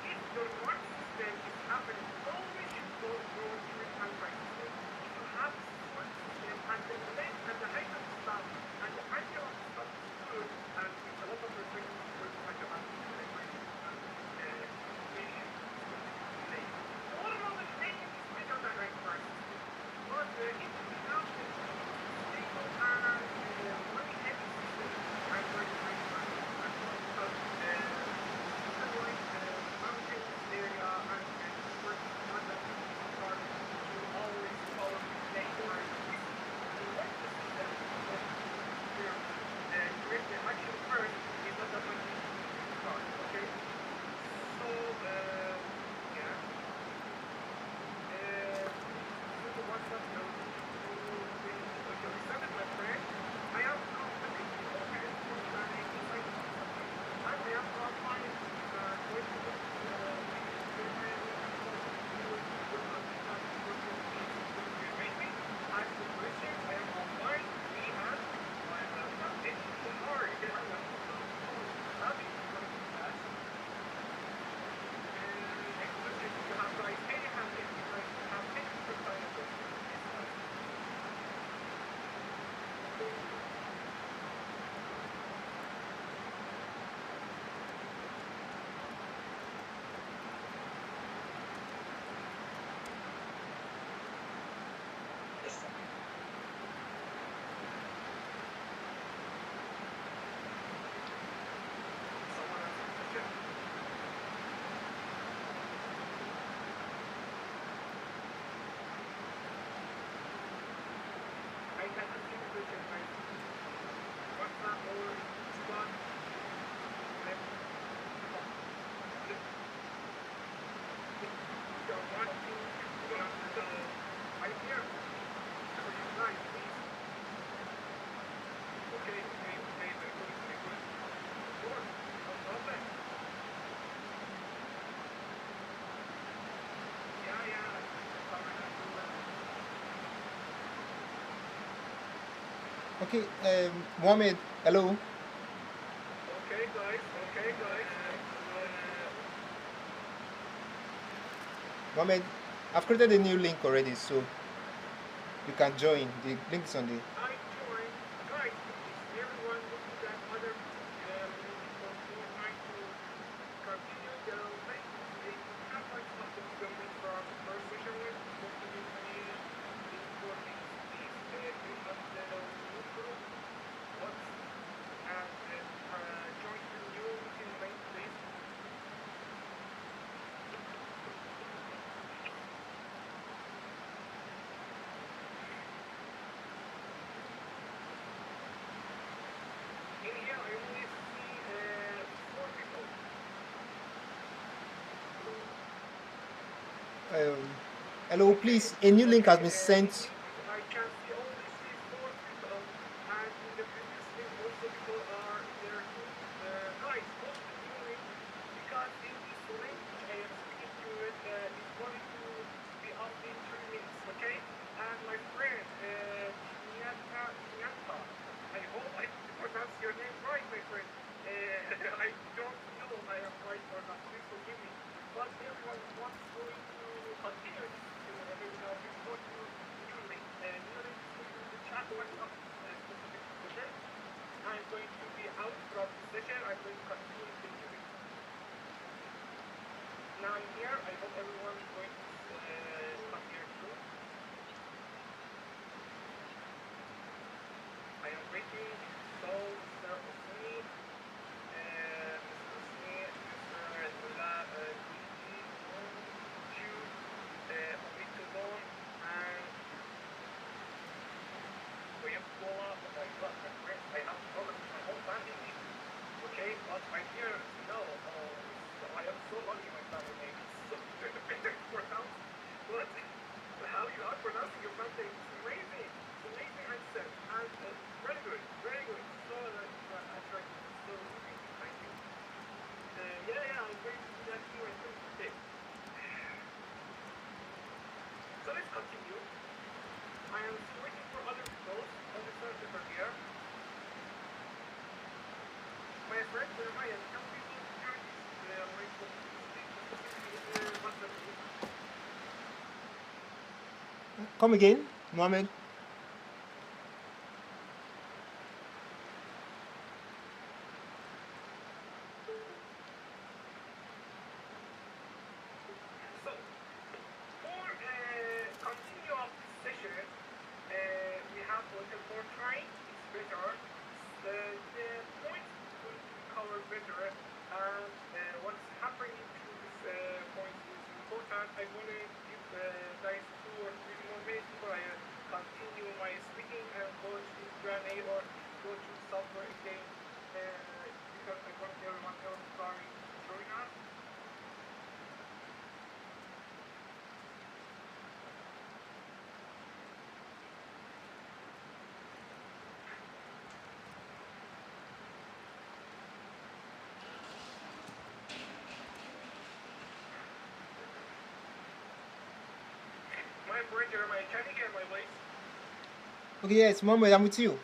If the one system is happening, always should go through and right system. If you have a one system and the length and the height of the slab and the angle of the slab is good, and with a lot of restrictions for the mathematics and equation and equation relate. Normally, length is better than right system. But if we have a stable and very heavy system, I'm going to make because like mountains area and work not that hard to always follow the same or like the system of create the action first is not that much hard, okay? So yeah. So the one that goes to okay, we started my friend. I am confident okay for planning inside the subject. And I am qualified going to look ask the questions. I am online. We have my laptop. It's hard. You can have laptop. Next question. You have guys any hand if you guys have any different kind of questions. Someone has a question. I can ask you a question, right? WhatsApp or Slack. You're watching. I'm here for you guys, please. Okay, very good, very good. Sure, no problem. Yeah, Okay. Mohammed. Hello. okay, guys. Mohammed, I've created a new link already, so you can join. The link is on the. I joined. Guys, please, everyone looking at other continue trying to continue the link. They have like something going from first session with continue to the important these click on the new group. What's and join the new meeting link, please. In here, I only see 4 people. Hello, please. A new link has been sent. I can see only see 4 people, and in the previous link, most of people are there too. Guys, go to the new link because in this link, which I am speaking to it, is going to be up in 3 minutes, okay? And my friend, Nyanta, I hope I pronounce your name right, my friend. I don't know if I am right or not. Please forgive me. But everyone wants going to continue this webinar. Please go to new link. New link is in the chat box of specific session. I'm going to be out from the session. I'm going to continue the new link. Now I'm here. I hope everyone is going to come here too. I am waiting. So start with me. I am still waiting for other people. Other students that are here. My friend, Ryan, can we go join this WhatsApp group? Come again, Mohammed. So, for continue of this session, we have a little more time. It's better. The points will be covered better, and what's happening to this point is important. I want to give guys 2 or 3 more minutes before I continue my speaking and go to Q&A or go to software again, because I want everyone else to join us. My brain, Jeremiah, can you hear my voice? Okay, yes, Mohammed, I'm with you.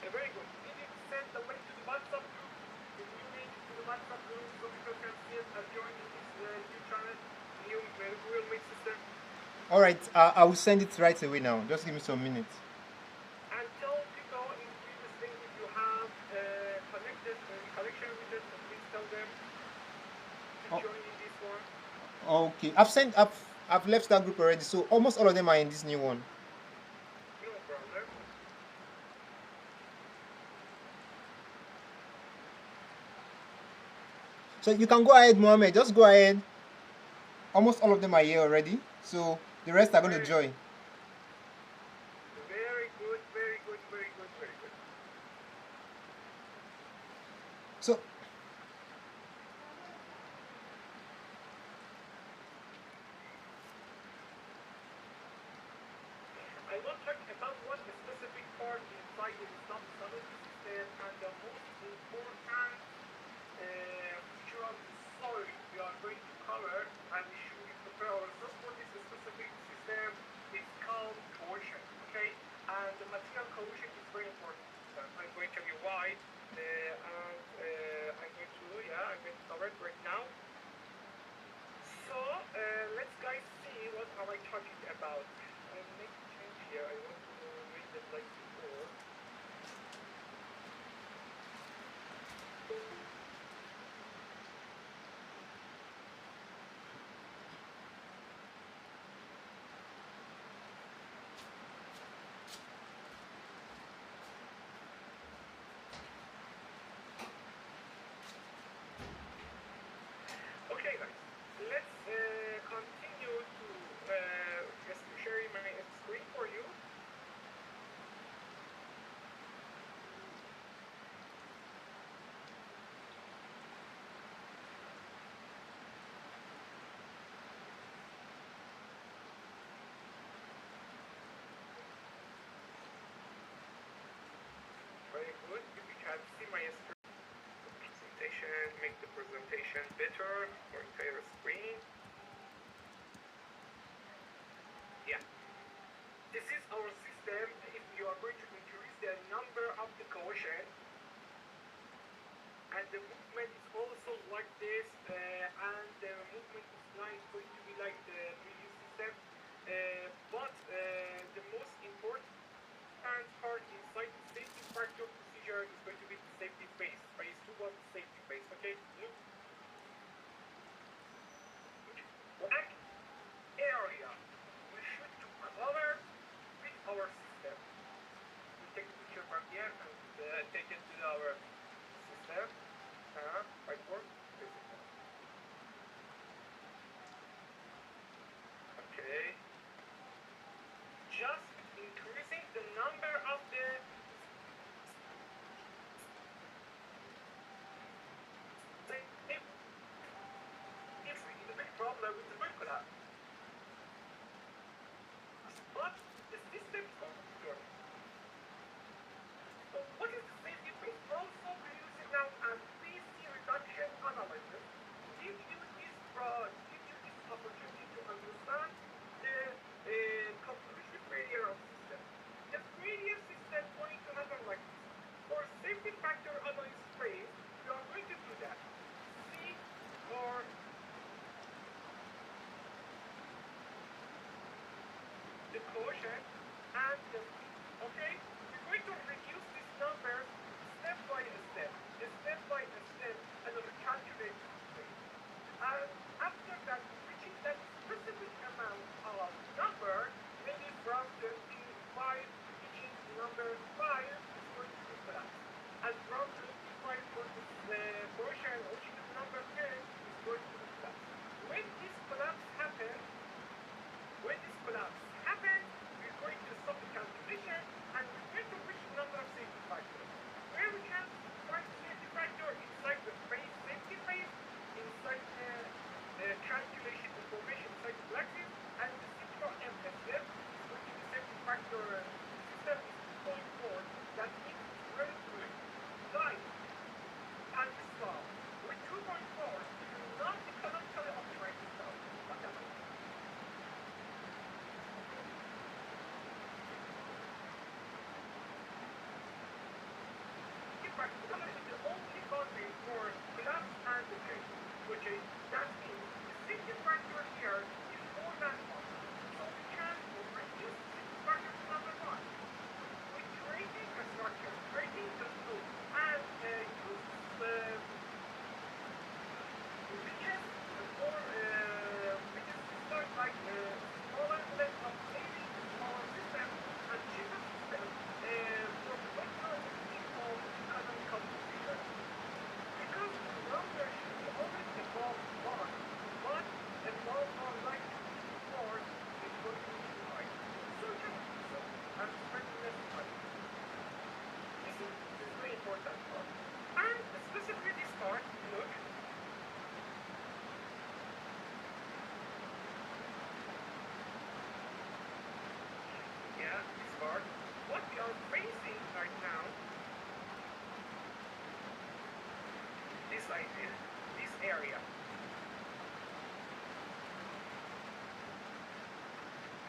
Very good. We need to send the link to the WhatsApp group, the new link to the WhatsApp group, so people can see it and join this new channel, new Google Meet system. All right, I will send it right away now. Just give me some minutes. And tell people in previous link if you have connected connection with it, and please tell them to join in this one. Okay, I've left that group already, so almost all of them are in this new one. No problem. So you can go ahead, Mohammed. Just go ahead. Almost all of them are here already, so the rest are going to join. Very good, very good, very good, very good. So I will talk about one specific part inside the stability system and the most important feature of the soil we are going to cover, and should we prepare ourselves for this specific system. It's called cohesion, okay? And the material cohesion is very important. I'm going to tell you why, and I'm going to cover it right now. So let's guys see what am I talking about. I make a change here. I want to read it like before. Okay, guys, let's continue to just sharing my screen for you. Very good. You can see my screen. Presentation, make the presentation better for entire screen. Yeah. This is our system. If you are going to increase the number of the cohesion, and the movement is also like this, and the movement is not going to be like the previous system, but the most important part inside the safety factor procedure is going to be the safety phase. Phase 2 of the safety phase, okay? Look. Black area we should to cover with our system. We take a picture from here and take it to our system. Right work. Okay. Just increasing the number of the formation and the speed. Okay? We're going to reduce these numbers step by step, and recalculate the rate. And after that, reaching that specific amount of number, maybe from 25 reaching number 5 is going to be collapse. And from 25 for the portion reaching number 10 is going to be collapse. When this collapse happens, we're going to stop the calculation and we're going to reach the number of safety factors. Where we can find the safety factor inside the phase safety phase, inside the calculation information inside the blacksmith, and the secure MSF is going to be safety factor system is 2.4. That means it's very good. Guys, and this law, with 2.4, you do not economically operate this law. What happened? The only boundary for collapse and decay, okay? That means the safety factor here is more than 1. So we can reduce the safety factor to number 1. With creating a structure, creating the flow, and use riches or riches start like smaller length of maybe smaller system and cheaper system for better of economical decision. Because the number should be always above 1, but above or like 4 is going to be high. So just so I'm spending less money. This is very important part. And specifically this part, look. Yeah, this part. What we are facing right now, this idea, this area.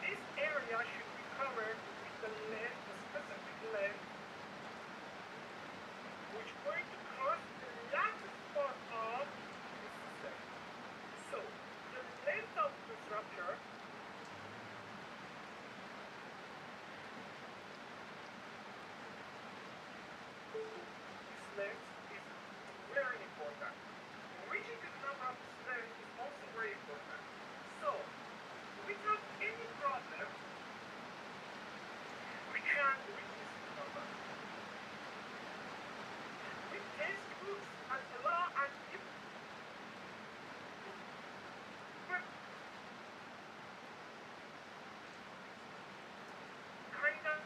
This area should be covered with the length, the specific length, which is going to cross the largest part of the system. So, the length of the structure length is very important. Reaching the number of strength is also very important. So, without any problem, we can reach this number. With test groups and allow and if kind of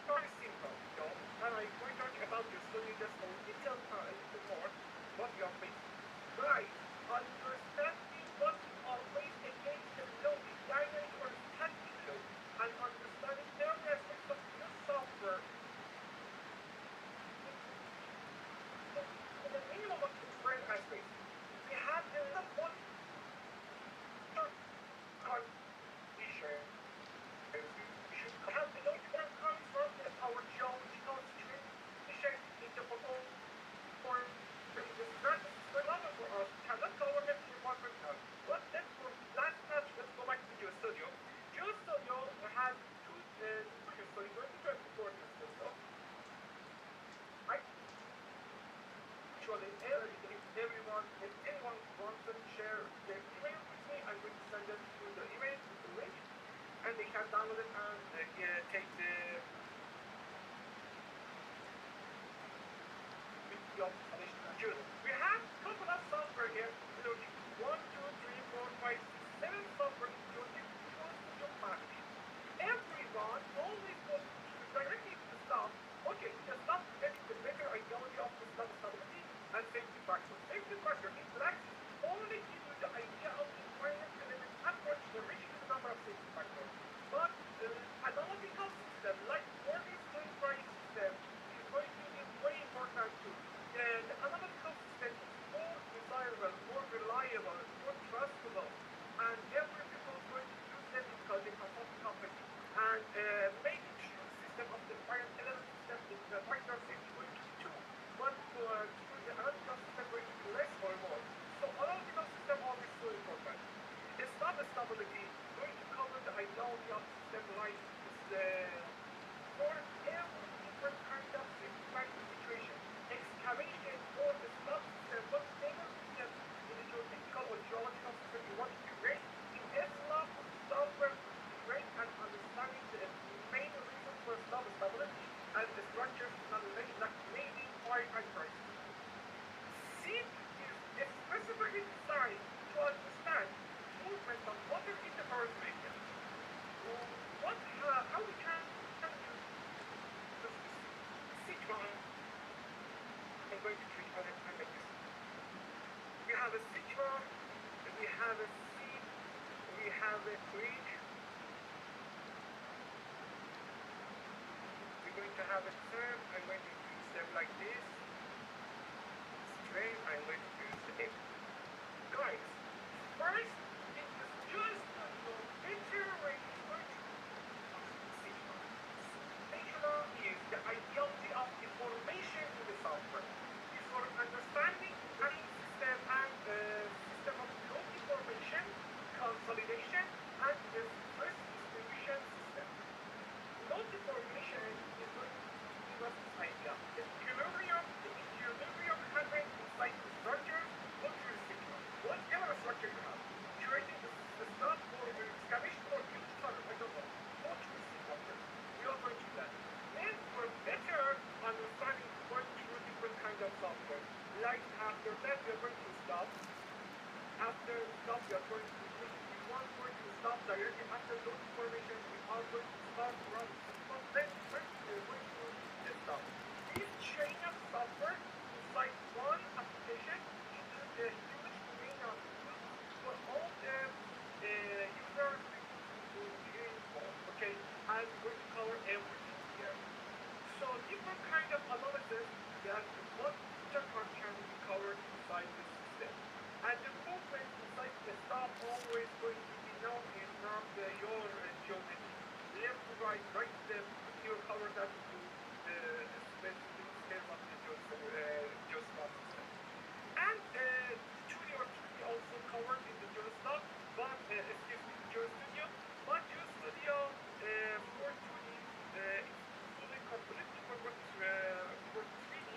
very simple, you know, and I'm going to talk about your study just a little more what you are facing. Right, understanding what is always against the law is dynamic or static law, and understanding every aspect of your software in the minimum of different aspects. We have the one condition. We should have the logic that comes from our geological situation in the proposal for the strategy level for us cannot cover every department now. But let's go last class, let's go back to Geo-Studio. Geo-Studio has two Geo-Studio, going to try to support this stuff. Actually, if anyone wants to share their email with me, I'm going to send them to the email with the link, and they can download it and take the Geology. We have a couple of software here. Look, 1, 2, 3, 4, 5, 6, 7 software in Geology. Everyone always goes directly to the stuff. Okay, the stuff getting the better ideology of the stuff stability and safety factor. Safety factor in practice only gives you the idea of the finite element approach to reaching the number of safety factors. But analytical system like Morgan's doing price system is going to be very important too. structures like maybe fire and crisis. SEEP is specifically designed to understand movement of water in the Earth media. How we can use the sigma. I'm going to treat it like this. We have a sigma, we have a seed, we have a creek. We're going to have a term. I'm going to use them like this. Straight. I'm going to use the F. Guys, first, it is just a iteration. Sigma is the ideality of information in the software. It's for understanding any system and system of load information, consolidation, and the stress distribution system. Load information is going to give us this idea. The equilibrium having inside the structure, look to the sigma. Whatever structure you have, creating the stuff or the excavation or huge tunnel, I don't know. Look to the sigma first. We are going to do that. Then for better understanding, we're going through different kinds of software. Like after that, we are going to stop. After stop, we are going to stop directly after load information. We are going to start run. Then first we are going to stop. This chain of software inside one application is a huge domain of use for all the users to be involved. Okay, I'm going to cover everything here. So different kind of analysis that what can be covered inside the system. And the movement inside the stop always going to be known in from your geometry. Left to right, right to left, you cover that to the specific scale of the geostop system. And 2D or 3D also covered in the geostop, but excuse me, GeoStudio. But GeoStudio for 2D is completely for 3D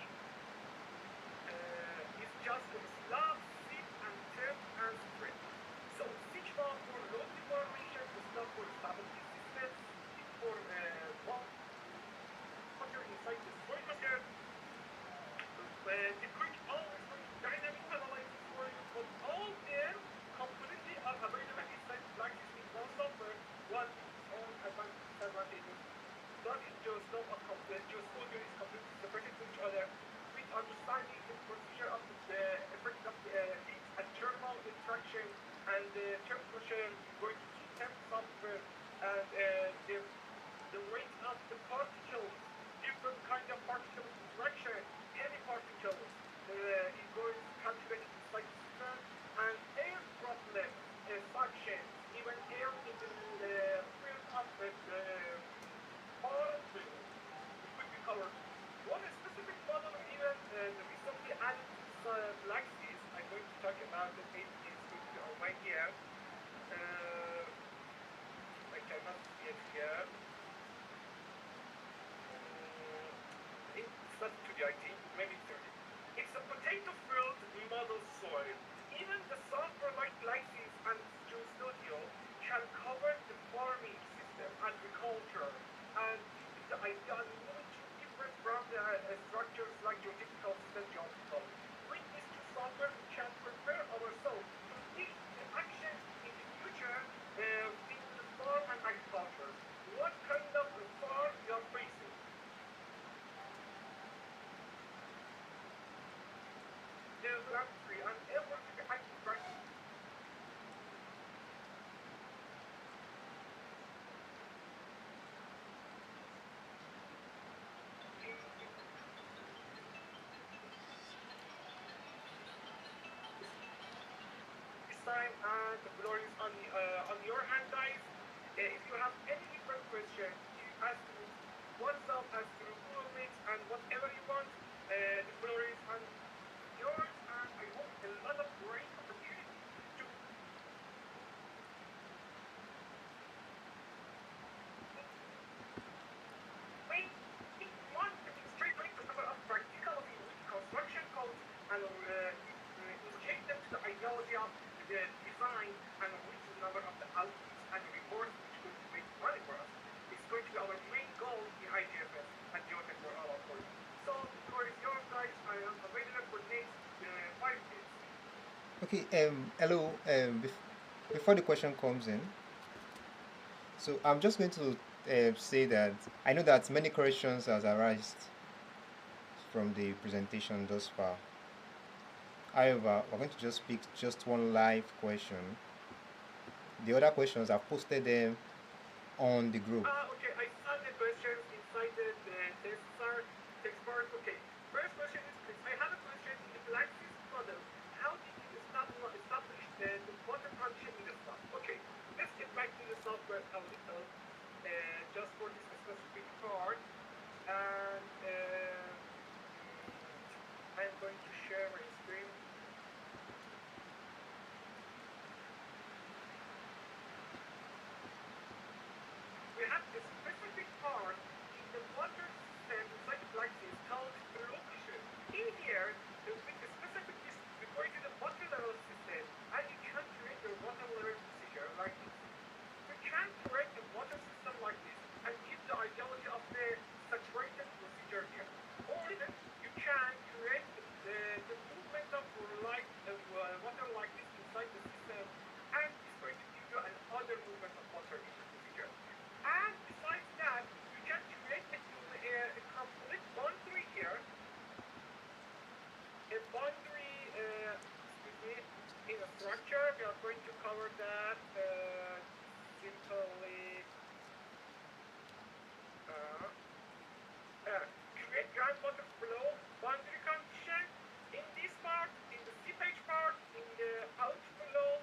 is just a slab, seat, and tip and strip. So sigma for load deformation, the stuff for stability systems, for water inside the soil material. The quick always dynamic analysis for you, but all their completely are available inside like in one software, one own advantages. That is just not a complete, just audio is completely separated from each other. With understanding the procedure of the effect of the heat and thermal interaction and the temperature, going to temp software and the rate of the particles, different kind of particle interaction, heavy particles, is going to calculate inside the system, and air droplet suction, even air in the field of the particle, it could be covered. One specific model even recently added to galaxies, I'm going to talk about the it is going to be over here. I cannot see it here. It's not 2D, I think, maybe 3D. It's a potato field model soil. Even the software like galaxies and GeoStudio can cover the farming system, agriculture, and the idea is different from the structures like geotechnical system, geophysical. With these two software, we can prepare ourselves to take the action in the future in the farm and agriculture. What kind of farm you are facing? There's tree and everything I can practice. Time and the floor is on your hand, guys. If you have any different question, you ask me WhatsApp, ask through Google Meet, and whatever you want. The floor is on yours, and I hope a lot of great opportunity to wait. One straight away to cover up practicality with construction codes and inject them to the ideology of the design and reach the number of the outputs and reports which could make money for us. It's going to be our main goal in IGFS and Geotech. Okay. Hello. Before the question comes in, so I'm just going to say that I know that many questions has arisen from the presentation thus far. However, we're going to just pick just one live question. The other questions I've posted them on the group. Okay, I saw the questions inside the text part. Okay, first question is Chris. I have a question in the Galaxy's model. How did you establish the water function in the stuff? Okay, let's get back to the software a little, just for this specific part. And I'm going to share my screen. We have a specific part in the water system inside the galaxy called location. In here, with the specific we go into the water level system, and you can create your water level procedure like this. You can create a water system like this and keep the ideology of the saturated procedure here. Or you can create the movement of light water like this inside the system, and it's going to give you another movement of water in the procedure. And besides that, you can create a complete boundary here, a boundary, in a structure. We are going to cover that simply. Create groundwater flow boundary condition in this part, in the seepage part, in the outflow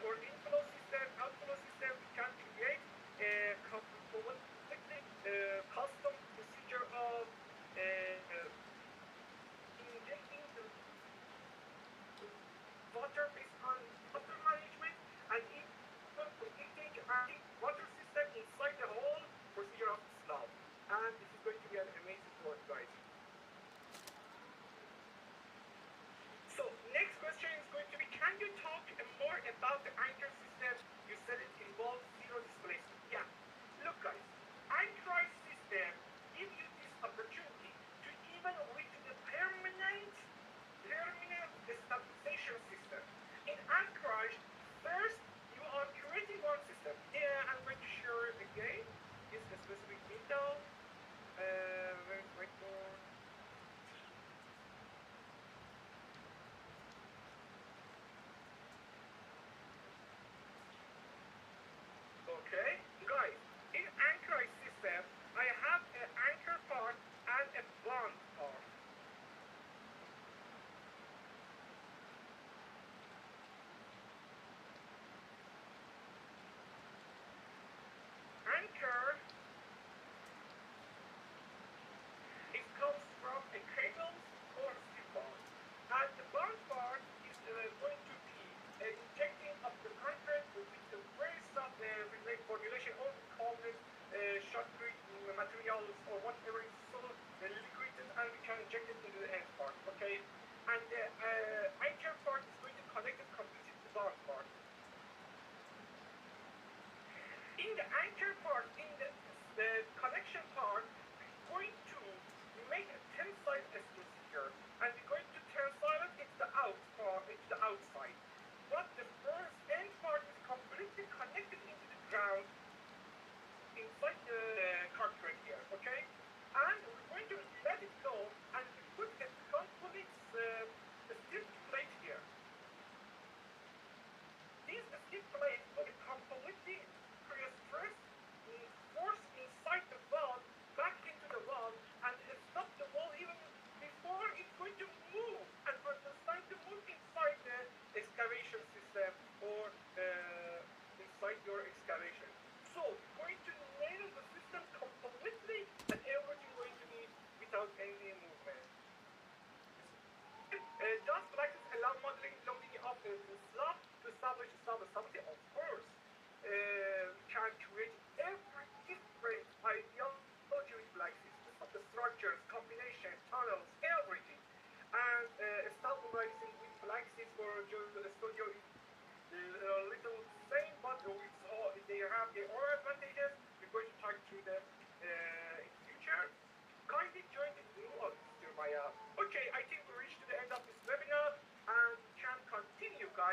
or inflow system, outflow system. We can create a completely custom procedure of injecting the water based on water management and even integrating water system inside the whole procedure of the slab. And this is going to be an amazing work, guys. So next question is going to be, can you talk more about the anchor system? You said it involves zero displacement. Yeah. Look, guys, anchorage system give you this opportunity to even reach the permanent stabilization system. In anchorage, first you are creating one system. Yeah, I'm going to show it again. This is a specific detail. Very straightforward. Okay, guys, in anchorage system, I have an anchor part and a bond part. Anchor, it comes from a cables or steel bond. And the bond part is going to be injecting of the concrete with the very soft formulation, or we call it shotcrete materials or whatever is so liquid, and we can inject it into the end part, okay? And the anchor part is going to connect it completely to the bond part. In the anchor part, in the connection part, we're going to make a tensile stress here, and we're going to tensile it into the outside. But the first end part is completely connected into the ground inside the concrete here, okay? And we're going to let it go, and we put a complete steel plate here. This steel plate will be completely create stress, force inside the wall, back into the wall, and stop the wall even before it's going to move, and for the time to move inside the excavation system or inside your excavation. So we're going to nail the system completely, and everything going to be without any movement. Does practice allow modeling loading of the slab to establish stability? Of course. We can create every different ideology with Galaxies, the structures, combination, tunnels, everything. And stabilizing with Galaxies for the studio is a little same, but they have their own advantages. We're going to talk through them in the future. Kindly join the new audience, Jeremiah. Okay, I think we reached to the end of this webinar, and we can continue, guys.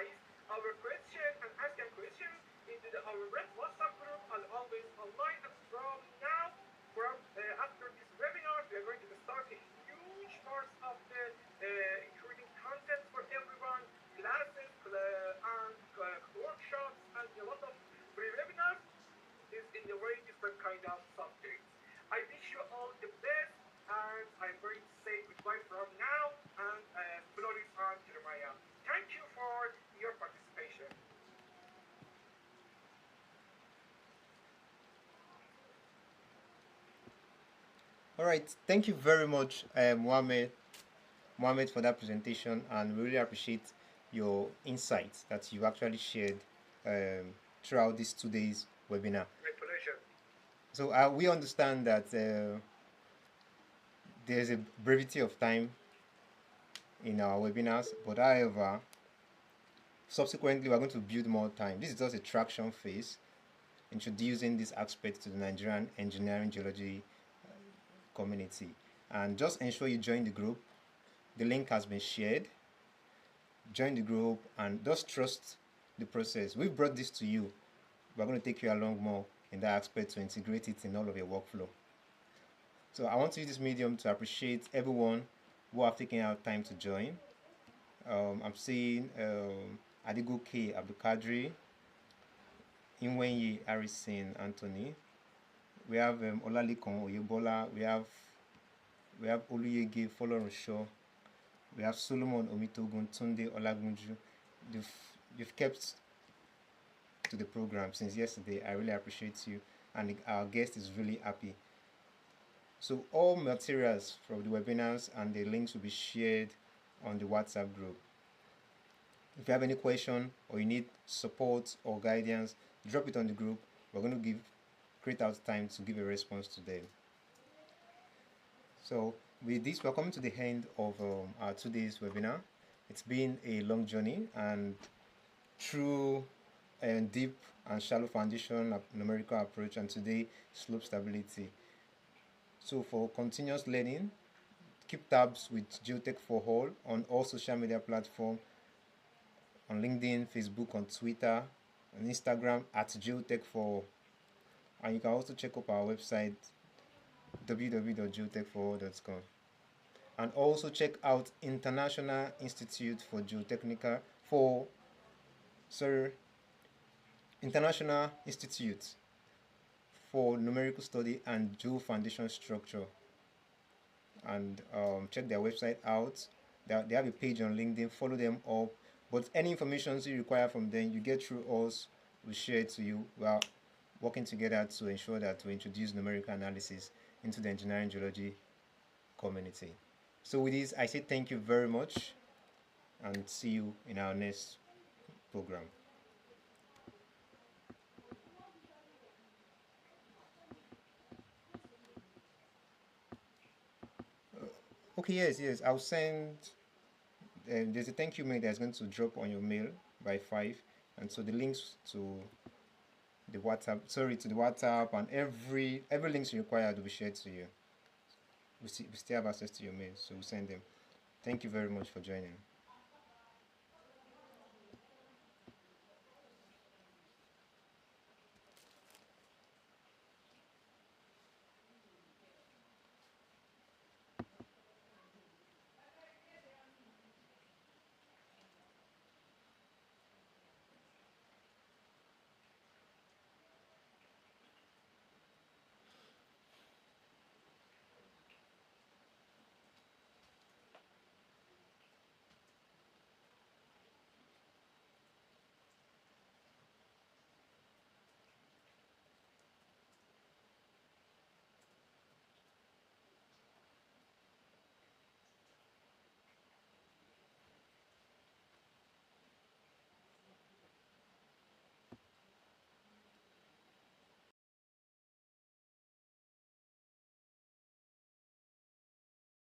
All right, thank you very much, Mohammed, for that presentation, and we really appreciate your insights that you actually shared throughout this 2 days webinar. My pleasure. So we understand that there's a brevity of time in our webinars, but however, subsequently we're going to build more time. This is just a traction phase, introducing this aspect to the Nigerian engineering geology community. And just ensure you join the group. The link has been shared. Join the group and just trust the process. We've brought this to you. We're going to take you along more in that aspect to integrate it in all of your workflow. So I want to use this medium to appreciate everyone who have taken out time to join. I'm seeing Adigo K. Abdulkadri, Inwenye Harrison Anthony. We have Olalikon Oyebola. We have Oluyege Folorunsho. We have Solomon Omitogun, Tunde Olagunju. You've kept to the program since yesterday. I really appreciate you, and our guest is really happy. So all materials from the webinars and the links will be shared on the WhatsApp group. If you have any question or you need support or guidance, drop it on the group. We're going to create out time to give a response to them. So with this, we're coming to the end of our 2 days webinar. It's been a long journey, and through a deep and shallow foundation numerical approach, and today slope stability. So for continuous learning, keep tabs with Geotech for All on all social media platforms, on LinkedIn, Facebook, on Twitter, on Instagram at Geotech for All. And you can also check up our website www.geotechforall.com. And also check out International Institute for Geotechnical International Institute for Numerical Study and Geo-Foundation-Structure, and check their website out. They have a page on LinkedIn. Follow them up. But any information you require from them, you get through us. We share it to you. We are working together to ensure that we introduce numerical analysis into the engineering geology community. So with this, I say thank you very much, and see you in our next program. Okay, yes, I'll send. There's a thank you mail that's going to drop on your mail by 5, and so the links to the WhatsApp and every links required will be shared to you. We still have access to your mail, so we'll send them. Thank you very much for joining.